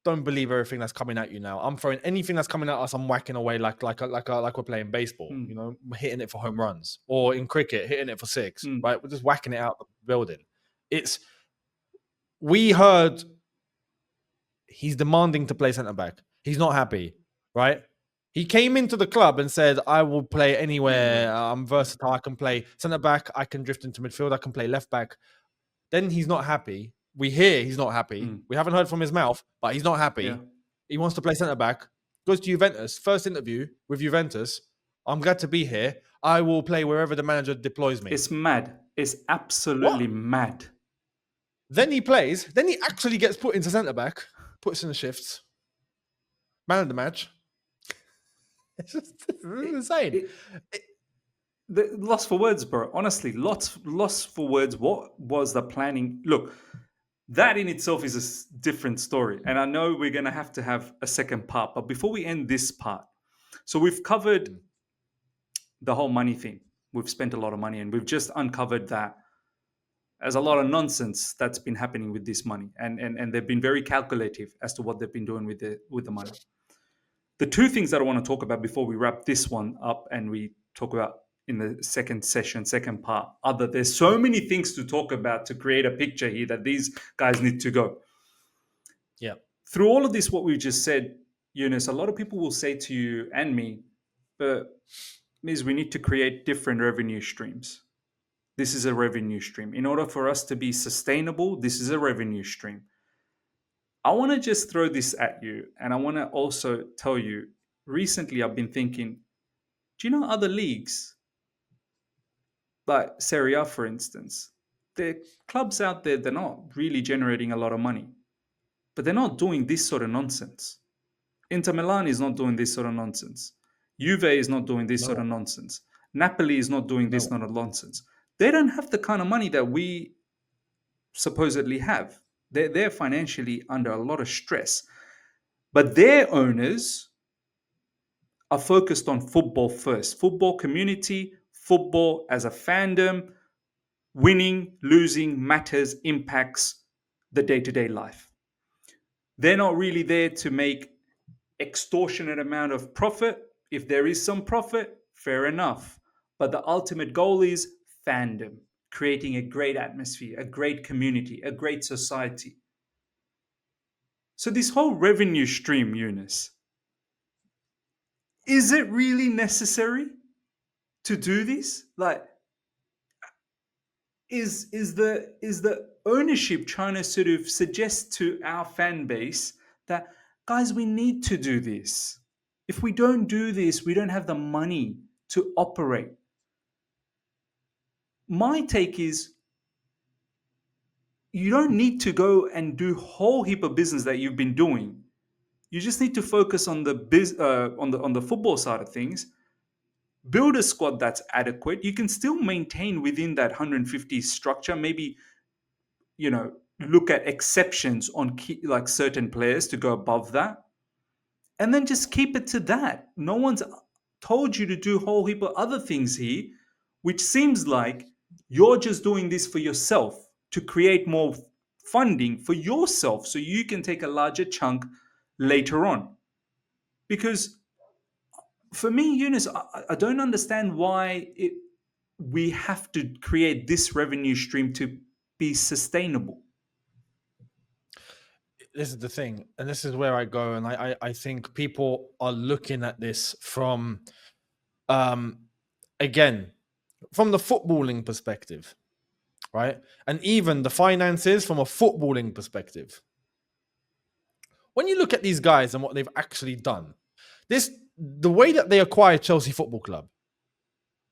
don't believe everything that's coming at you now. I'm throwing anything that's coming at us. I'm whacking away like we're playing baseball. Mm, You know, we're hitting it for home runs, or in cricket, hitting it for six. mm, Right, we're just whacking it out the building. It's we heard he's demanding to play centre back. He's not happy, right? He came into the club and said, "I will play anyway. anywhere. I'm versatile. I can play centre back. I can drift into midfield. I can play left back." Then he's not happy. We hear he's not happy. Mm, We haven't heard from his mouth, but he's not yeah. happy. He wants to play centre back. Goes to Juventus. First interview with Juventus. I'm glad to be here. I will play wherever the manager deploys me. It's mad. It's absolutely What? mad. Then he plays. Then he actually gets put into centre back. Puts in the shifts. Man of the match. It's just insane. It, the lost for words, bro. Honestly, lost for words. What was the planning? Look, that in itself is a different story, and I know we're gonna have to have a second part. But before we end this part, so we've covered Mm. the whole money thing. We've spent a lot of money, and we've just uncovered that there's a lot of nonsense that's been happening with this money, and they've been very calculative as to what they've been doing with the money. The two things that I want to talk about before we wrap this one up and we talk about in the second session, second part, other there's so many things to talk about to create a picture here that these guys need to go. Yeah. Through all of this, what we just said, Younes, a lot of people will say to you and me, but Miz, we need to create different revenue streams. This is a revenue stream. In order for us to be sustainable, this is a revenue stream. I want to just throw this at you, and I want to also tell you recently I've been thinking, do you know other leagues, like Serie A, for instance? There are clubs out there, they're not really generating a lot of money, but they're not doing this sort of nonsense. Inter Milan is not doing this sort of nonsense. Juve is not doing this sort No. of nonsense. Napoli is not doing this No. sort of nonsense. They don't have the kind of money that we supposedly have. They're financially under a lot of stress. But their owners are focused on football first, football community, football as a fandom. Winning, losing matters, impacts the day to day life. They're not really there to make extortionate amount of profit. If there is some profit, fair enough. But the ultimate goal is fandom, creating a great atmosphere, a great community, a great society. So, this whole revenue stream, Younes, is it really necessary to do this? Like, is the ownership trying to sort of suggest to our fan base that guys, we need to do this? If we don't do this, we don't have the money to operate. My take is you don't need to go and do whole heap of business that you've been doing. You just need to focus on the on the football side of things. Build a squad that's adequate. You can still maintain within that 150 structure. Maybe look at exceptions on like certain players to go above that, and then just keep it to that. No one's told you to do a whole heap of other things here, which seems like you're just doing this for yourself to create more funding for yourself so you can take a larger chunk later on. Because for me, Eunice, I don't understand why we have to create this revenue stream to be sustainable. This is the thing, and this is where I go, and I think people are looking at this from, again, from the footballing perspective, right? And even the finances from a footballing perspective. When you look at these guys and what they've actually done, the way that they acquired Chelsea Football Club,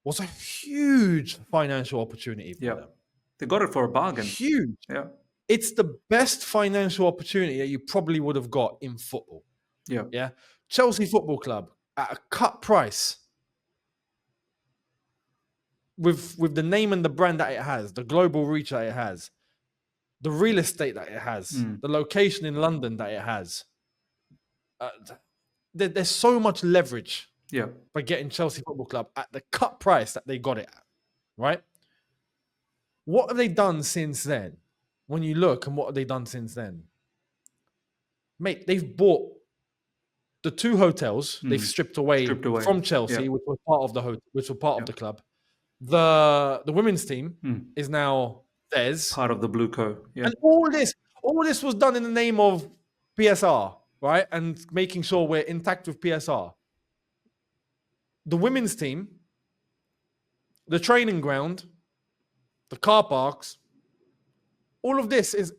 was a huge financial opportunity for Yeah. them. They got it for a bargain. Huge. Yeah. It's the best financial opportunity that you probably would have got in football. Yeah. Yeah. Chelsea Football Club at a cut price with the name and the brand that it has, the global reach that it has, the real estate that it has, the location in London that it has. There's so much leverage Yeah. by getting Chelsea Football Club at the cut price that they got it at, right? What have they done since then? When you look and what have they done since then? Mate, they've bought the 2 hotels. They've stripped away from Chelsea, Yeah. which was part of the club. The women's team is now theirs. Part of the Blue Co. Yeah. And all this was done in the name of PSR, right? And making sure we're intact with PSR. The women's team, the training ground, the car parks, all of this is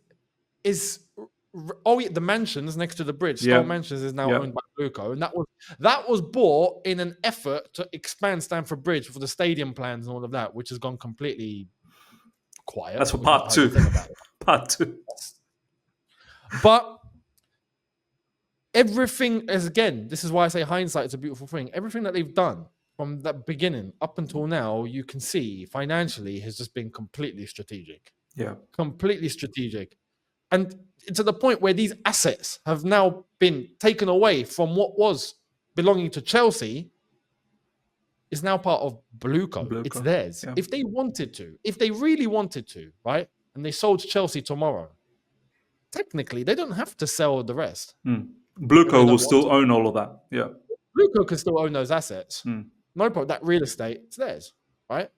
the mansions next to the bridge. Stoke Mansions is now owned by Blue Co. And that was bought in an effort to expand Stamford Bridge for the stadium plans and all of that, which has gone completely quiet. That's for part 2. Part 2. But everything is, again, this is why I say hindsight is a beautiful thing. Everything that they've done from that beginning up until now, you can see financially has just been completely strategic. Yeah. Completely strategic. And to the point where these assets have now been taken away from what was belonging to Chelsea is now part of Blue Co. It's theirs. Yeah. If they wanted to, if they really wanted to, right, and they sold Chelsea tomorrow, technically they don't have to sell the rest. Blue Co will still own all of that. Yeah. Blue Co can still own those assets. No problem. That real estate, it's theirs, right?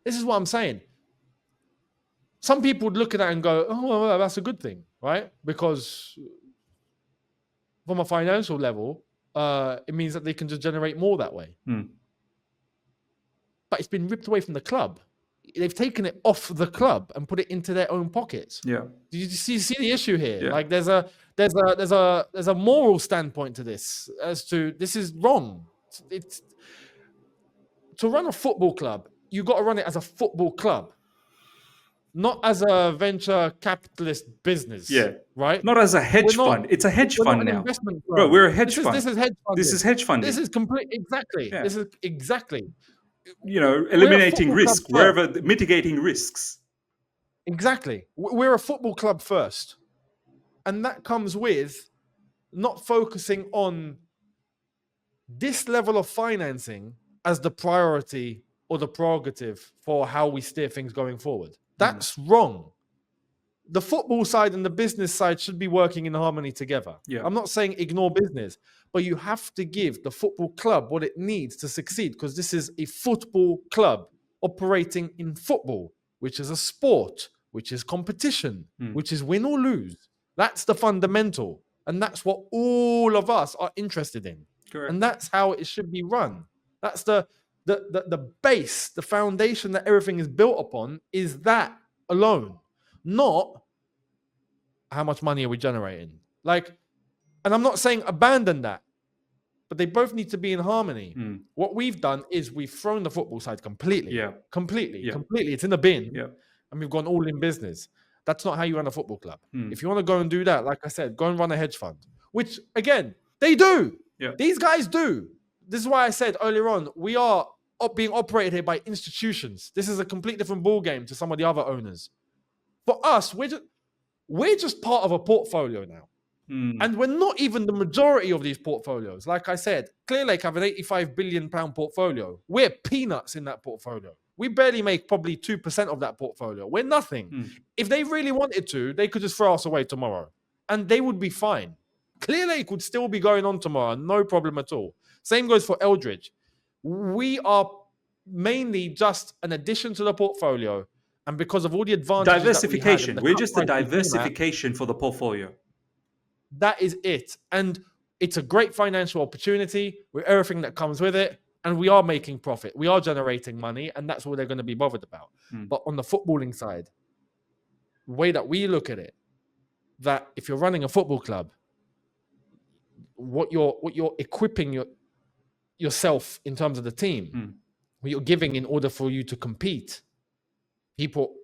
This is what I'm saying. Some people would look at that and go, oh, well, that's a good thing, right? Because from a financial level, it means that they can just generate more that way. But it's been ripped away from the club. They've taken it off the club and put it into their own pockets. Yeah. Do you see the issue here? Yeah. Like there's a moral standpoint to this as to this is wrong. It's to run a football club, you got to run it as a football club. Not as a venture capitalist business. Yeah. Right? Not as a hedge fund. It's a hedge fund now. Bro, we're a hedge fund. This is hedge funding. This is hedge funding. This is complete. Exactly. Yeah. This is exactly. Eliminating risk, mitigating risks. Exactly. We're a football club first. And that comes with not focusing on this level of financing as the priority or the prerogative for how we steer things going forward. That's wrong. The football side and the business side should be working in harmony together. Yeah. I'm not saying ignore business, but you have to give the football club what it needs to succeed, because this is a football club operating in football, which is a sport, which is competition, which is win or lose. That's the fundamental. And that's what all of us are interested in. Correct. And that's how it should be run. That's the base, the foundation that everything is built upon is that alone. Not how much money are we generating. And I'm not saying abandon that, but they both need to be in harmony. What we've done is we've thrown the football side completely. Yeah. Completely. It's in the bin. Yeah. And we've gone all in business. That's not how you run a football club. If you want to go and do that, like I said, go and run a hedge fund, which again, they do. Yeah. These guys do. This is why I said earlier on, we are being operated here by institutions. This is a complete different ballgame to some of the other owners. For us, we're just part of a portfolio now. And we're not even the majority of these portfolios. Like I said, Clearlake have an £85 billion portfolio. We're peanuts in that portfolio. We barely make probably 2% of that portfolio. We're nothing. If they really wanted to, they could just throw us away tomorrow. And they would be fine. Clearlake would still be going on tomorrow. No problem at all. Same goes for Eldridge. We are mainly just an addition to the portfolio. And because of all the advantages diversification. That we're just a diversification for the portfolio. That is it. And it's a great financial opportunity with everything that comes with it. And we are making profit. We are generating money. And that's what they're going to be bothered about. But on the footballing side, the way that we look at it, that if you're running a football club, what you're equipping yourself in terms of the team what you're giving in order for you to compete. People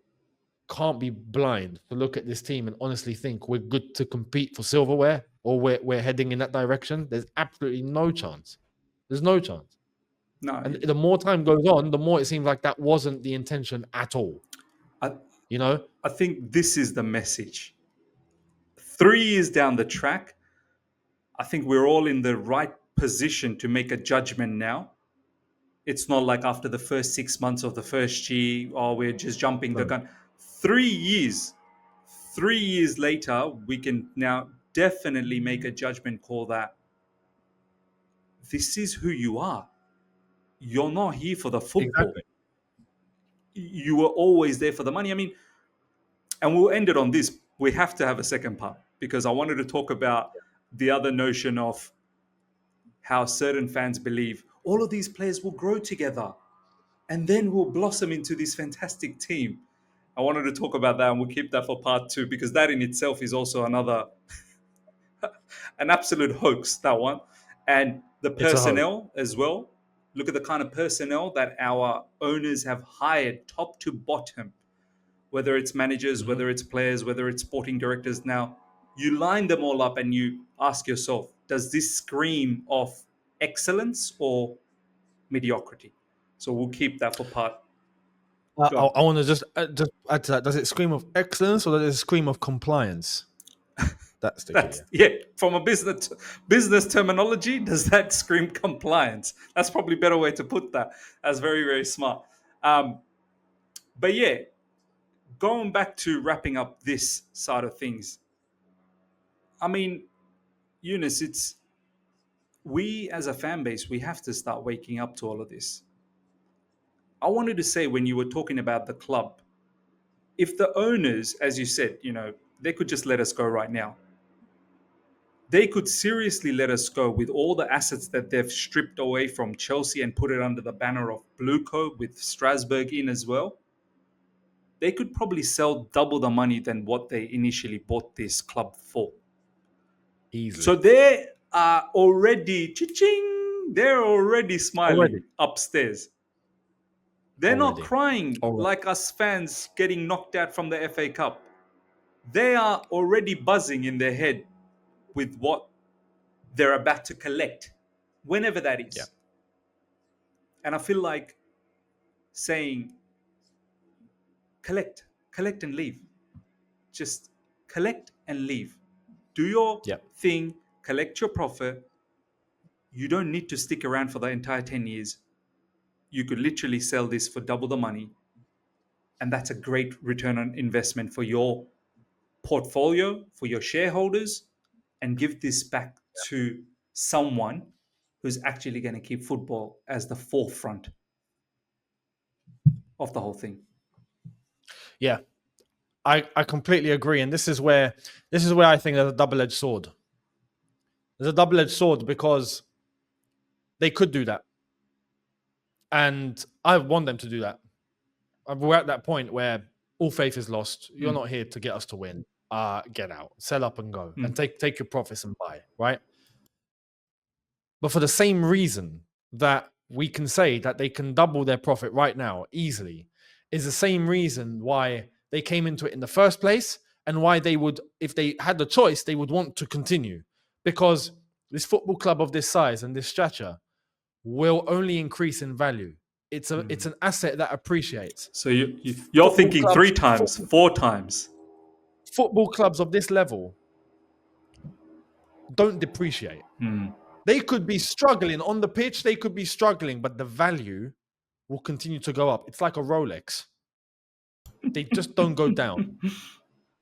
can't be blind to look at this team and honestly think we're good to compete for silverware or we're heading in that direction. There's absolutely no chance. There's no chance. No, And the more time goes on, the more it seems like that wasn't the intention at all. I, You know? I think this is the message. 3 years down the track, I think we're all in the right position to make a judgment now. It's not like after the first 6 months of the first year, oh, we're just jumping the No. gun. 3 years, 3 years later, we can now definitely make a judgment call that this is who you are. You're not here for the football. Exactly. You were always there for the money. I mean, and we'll end it on this. We have to have a second part because I wanted to talk about the other notion of how certain fans believe all of these players will grow together and then we'll blossom into this fantastic team. I wanted to talk about that and we'll keep that for part 2 because that in itself is also another, an absolute hoax, that one. And the It's a hoax. personnel as well. Look at the kind of personnel that our owners have hired top to bottom, whether it's managers, Mm-hmm. whether it's players, whether it's sporting directors. Now, you line them all up and you ask yourself, does this scream of excellence or mediocrity? So we'll keep that for part. Go on. I want to just add to that. Does it scream of excellence or does it scream of compliance? That's the key. That's, yeah, from a business terminology, does that scream compliance? That's probably a better way to put that. That's very, very smart. But yeah, going back to wrapping up this side of things, I mean, Younes, it's we as a fan base, we have to start waking up to all of this. I wanted to say when you were talking about the club, if the owners, as you said, they could just let us go right now. They could seriously let us go with all the assets that they've stripped away from Chelsea and put it under the banner of Blueco with Strasbourg in as well. They could probably sell double the money than what they initially bought this club for. Easily. So they are already, cha-ching, they're already Already. smiling upstairs. They're not crying Already. like us fans getting knocked out from the FA Cup. They are already buzzing in their head with what they're about to collect, whenever that is. Yeah. And I feel like saying, collect and leave. Just collect and leave. Do your Yeah. thing, collect your profit. You don't need to stick around for the entire 10 years. You could literally sell this for double the money. And that's a great return on investment for your portfolio, for your shareholders, and give this back to someone who's actually going to keep football as the forefront of the whole thing. Yeah. I completely agree. And this is where I think there's a double-edged sword. There's a double-edged sword because they could do that. And I want them to do that. We're at that point where all faith is lost. You're not here to get us to win. Get out, sell up and go, and take your profits and buy, right? But for the same reason that we can say that they can double their profit right now easily, is the same reason why they came into it in the first place and why they would, if they had the choice, they would want to continue. Because this football club of this size and this stature will only increase in value. It's an asset that appreciates. So you're Football thinking clubs, 3 times, 4 times. football clubs of this level don't depreciate. They could be struggling on the pitch, they could be struggling, but the value will continue to go up. It's like a Rolex. They just don't go down.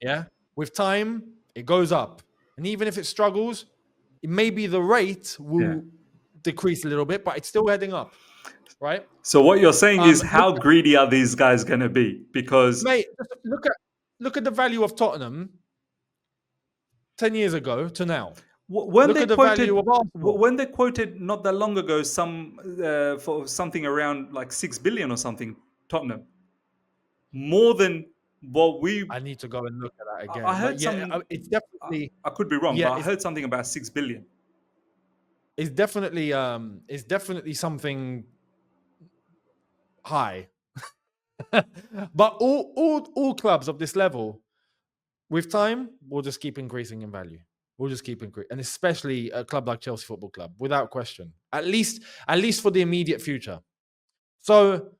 Yeah? With time, it goes up. And even if it struggles, maybe the rate will decrease a little bit, but it's still heading up. Right? So what you're saying is, how greedy are these guys going to be? Because mate, look at the value of Tottenham 10 years ago to now. Look at the value of Arsenal. when they quoted not that long ago for something around like 6 billion or something, Tottenham, more than what we. I need to go and look at that again. I heard but yeah, it's definitely. I could be wrong, Yeah, but I heard something about 6 billion. It's definitely something high. But all clubs of this level, with time, will just keep increasing in value. We'll just keep increasing, and especially a club like Chelsea Football Club, without question. At least for the immediate future. So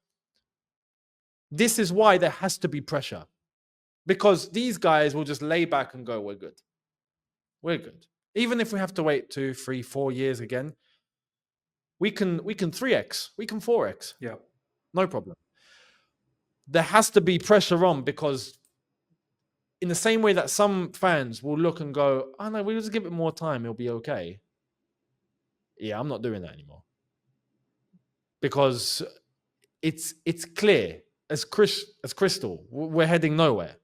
this is why there has to be pressure, because these guys will just lay back and go, "We're good. We're good." Even if we have to wait 2, 3, 4 years again, we can 3x, we can 4x, Yeah. no problem. There has to be pressure on, because in the same way that some fans will look and go, "Oh no, we'll just give it more time, it'll be okay." Yeah, I'm not doing that anymore, because it's clear as crystal. We're heading nowhere.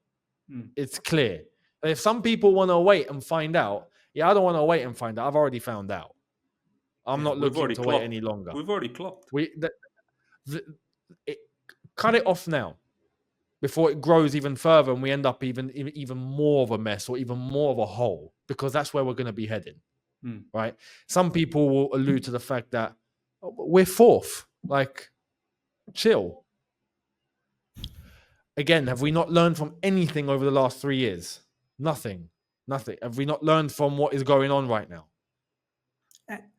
It's clear. And if some people want to wait and find out, yeah, I don't want to wait and find out. I've already found out. I'm not We've looking already to wait clocked. any longer. We've already clocked. Cut it off now before it grows even further and we end up even more of a mess or even more of a hole, because that's where we're going to be heading. Right? Some people will allude to the fact that we're fourth. Like, chill. Again, have we not learned from anything over the last 3 years? Nothing. Have we not learned from what is going on right now?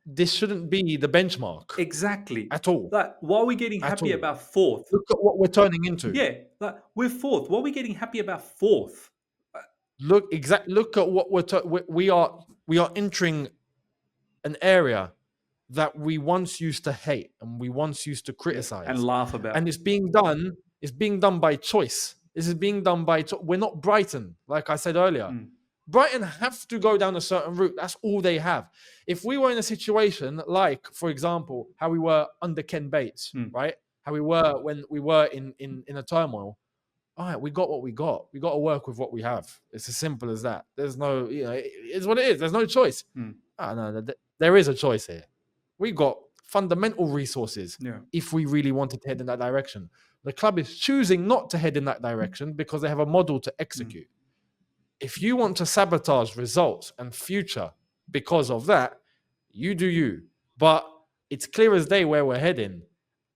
This shouldn't be the benchmark. Exactly. At all. Like, why are we getting happy about fourth? Look at what we're turning into. Yeah, like, we're fourth. Why are we getting happy about fourth? Look at what we are entering an area that we once used to hate and we once used to criticize and laugh about. And it's being done by choice. This is being done by we're not Brighton, like I said earlier. Brighton have to go down a certain route. That's all they have. If we were in a situation like, for example, how we were under Ken Bates, right? How we were when we were in a turmoil. All right, we got what we got. We got to work with what we have. It's as simple as that. There's no, it's what it is. There's no choice. No, there is a choice here. We got fundamental resources if we really wanted to head in that direction. The club is choosing not to head in that direction because they have a model to execute. If you want to sabotage results and future because of that, you do you. But it's clear as day where we're heading,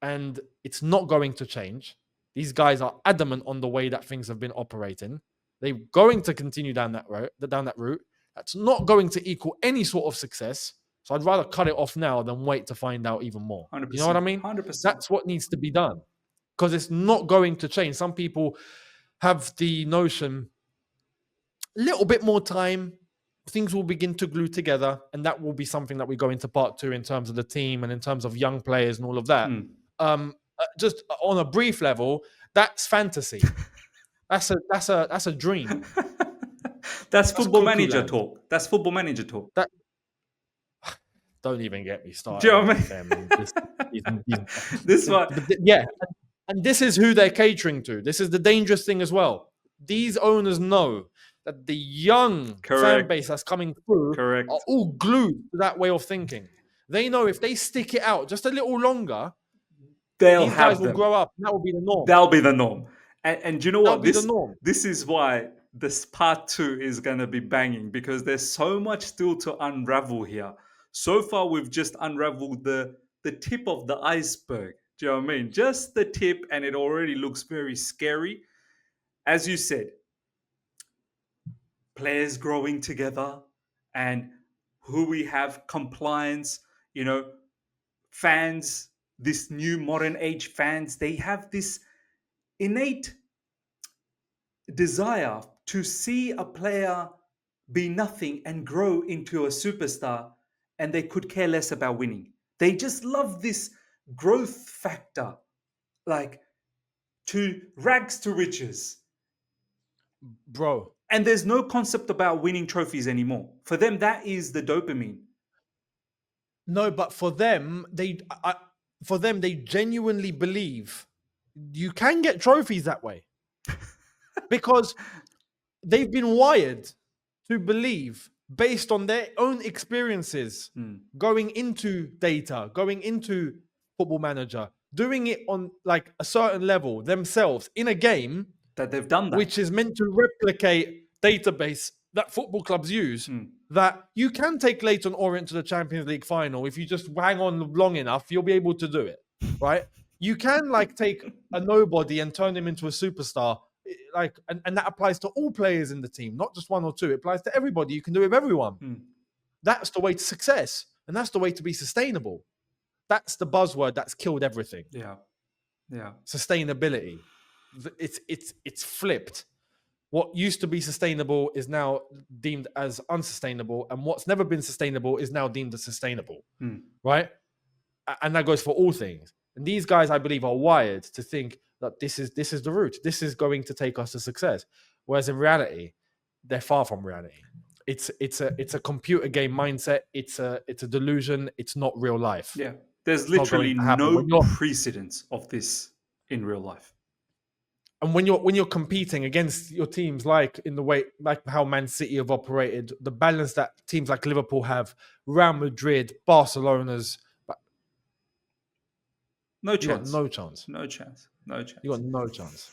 and it's not going to change. These guys are adamant on the way that things have been operating. They're going to continue down that route. That's not going to equal any sort of success. So I'd rather cut it off now than wait to find out even more. 100%. You know what I mean? 100%. That's what needs to be done, because it's not going to change. Some people have the notion, a little bit more time, things will begin to glue together, and that will be something that we go into part 2 in terms of the team and in terms of young players and all of that. Just on a brief level, that's fantasy. That's a dream. That's football manager talk. That's football manager talk. Don't even get me started. Do you know what I mean? This one. Yeah. And this is who they're catering to. This is the dangerous thing as well. These owners know that the young fan base that's coming through are all glued to that way of thinking. They know if they stick it out just a little longer, these guys will grow up. And that will be the norm. That'll be the norm. And do you know what? This is why this part 2 is going to be banging, because there's so much still to unravel here. So far, we've just unraveled the tip of the iceberg. Do you know what I mean? Just the tip, and it already looks very scary. As you said, players growing together, and who we have, compliance, fans, this new modern age fans, they have this innate desire to see a player be nothing and grow into a superstar, and they could care less about winning. They just love this growth factor, like to rags to riches. Bro. And there's no concept about winning trophies anymore. For them, that is the dopamine. No, but for them, they genuinely believe you can get trophies that way. Because they've been wired to believe, based on their own experiences, going into data, going into Football Manager, doing it on like a certain level themselves in a game that they've done that, which is meant to replicate database that football clubs use, that you can take Leyton Orient to the Champions League final. If you just hang on long enough, you'll be able to do it, right? You can like take a nobody and turn him into a superstar. Like, and that applies to all players in the team, not just one or two. It applies to everybody. You can do it with everyone. That's the way to success, and that's the way to be sustainable. That's the buzzword that's killed everything. Yeah. Yeah. Sustainability. It's flipped. What used to be sustainable is now deemed as unsustainable, and what's never been sustainable is now deemed as sustainable. Right? And that goes for all things. And these guys, I believe, are wired to think that this is the route. This is going to take us to success. Whereas in reality, they're far from reality. It's a computer game mindset. It's a delusion. It's not real life. Yeah. There's It's not going literally to happen. no precedence of this in real life. And when you're competing against your teams, like in the way, like how Man City have operated, the balance that teams like Liverpool have, Real Madrid, Barcelona's, No chance. no chance. No chance. No chance. You got no chance.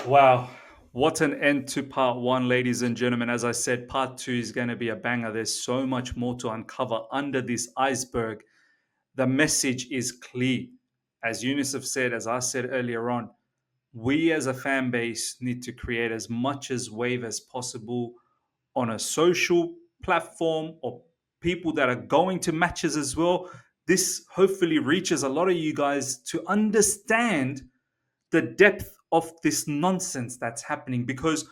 Wow. What an end to part one, ladies and gentlemen. As I said, part two is going to be a banger. There's so much more to uncover under this iceberg. The message is clear. As Younes have said, as I said earlier on, we as a fan base need to create as much as wave as possible on a social platform or people that are going to matches as well. This hopefully reaches a lot of you guys to understand the depth of this nonsense that's happening, because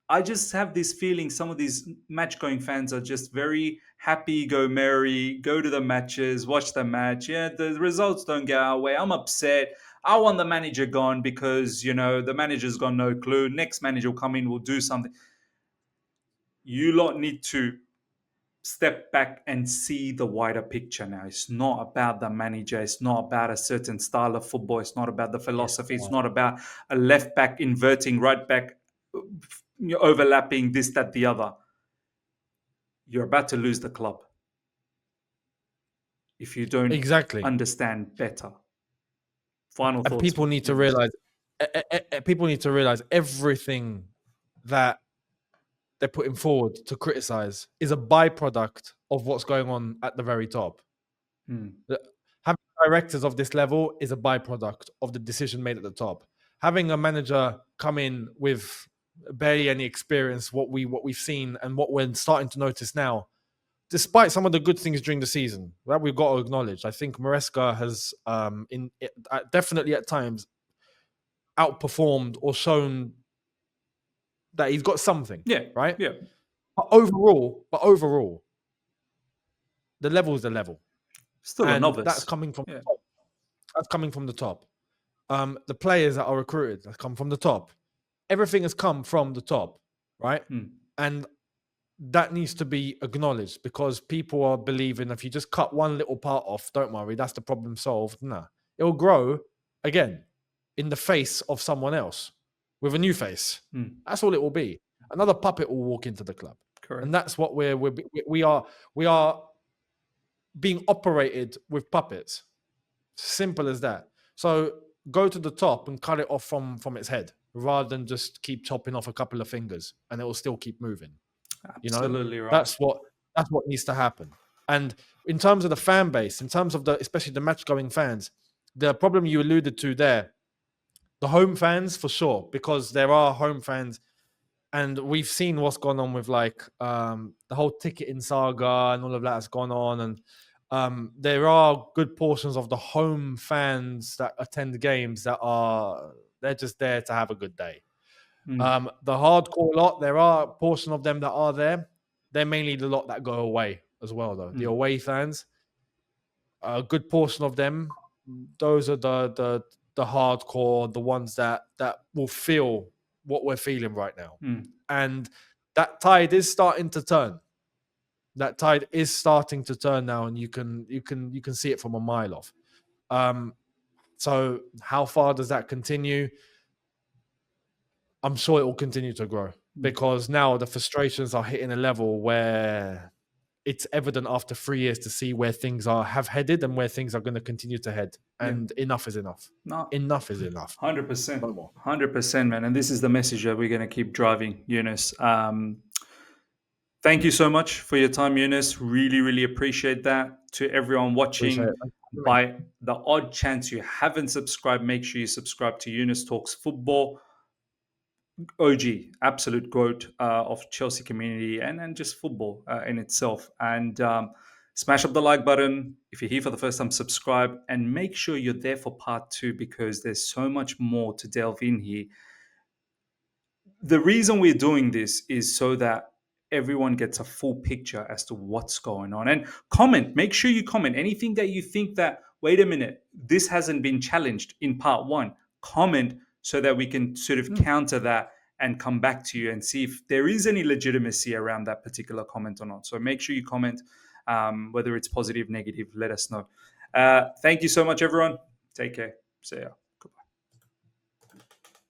I just have this feeling some of these match going fans are just very happy, go merry, go to the matches, watch the match. Yeah, the results don't go our way. I'm upset. I want the manager gone because, the manager's got no clue. Next manager will come in, will do something. You lot need to step back and see the wider picture now. It's not about the manager. It's not about a certain style of football. It's not about the philosophy. It's not about a left back inverting, right back overlapping, this, that, the other. You're about to lose the club if you don't Exactly. understand better. Final And thoughts. people need to realize. People need to realize everything that they're putting forward to criticize is a byproduct of what's going on at the very top. Having directors of this level is a byproduct of the decision made at the top. Having a manager come in with barely any experience, what we've seen and what we're starting to notice now, despite some of the good things during the season, that we've got to acknowledge. I think Maresca has definitely at times outperformed or shown that he's got something. Yeah. Right. Yeah. But overall, the level is the level. Still a novice. That's coming from the top. That's coming from the top. The players that are recruited that come from the top. Everything has come from the top, right? And that needs to be acknowledged, because people are believing if you just cut one little part off, don't worry, that's the problem solved. Nah, it'll grow again in the face of someone else with a new face. That's all it will be. Another puppet will walk into the club. Correct. And that's what we are being operated with puppets. Simple as that. So go to the top and cut it off from its head, rather than just keep chopping off a couple of fingers and it will still keep moving. Absolutely right. That's what needs to happen. And in terms of the fan base, in terms of especially the match going fans, the problem you alluded to there, the home fans for sure, because there are home fans, and we've seen what's gone on with like the whole ticketing saga and all of that has gone on, and there are good portions of the home fans that attend games that they're just there to have a good day. The hardcore lot, there are a portion of them that are there. They're mainly the lot that go away as well, though. The away fans, a good portion of them, those are the hardcore, the ones that will feel what we're feeling right now. And that tide is starting to turn. That tide is starting to turn now, and you can see it from a mile off. So how far does that continue? I'm sure it will continue to grow, because now the frustrations are hitting a level where it's evident after 3 years to see where things have headed and where things are going to continue to head. And enough is enough. No. Enough is enough. 100%. No more. 100%, man. And this is the message that we're going to keep driving, Younes. Thank you so much for your time, Younes. Really, really appreciate that. To everyone watching, By the odd chance you haven't subscribed, make sure you subscribe to Younes Talks Football. OG, absolute goat of Chelsea community and just football in itself. And smash up the like button. If you're here for the first time, subscribe and make sure you're there for part two because there's so much more to delve in here. The reason we're doing this is so that everyone gets a full picture as to what's going on. And comment, make sure you comment anything that you think that, wait a minute, this hasn't been challenged in part one. Comment so that we can sort of counter that and come back to you and see if there is any legitimacy around that particular comment or not. So make sure you comment, whether it's positive, negative, let us know. Thank you so much, everyone. Take care. See ya.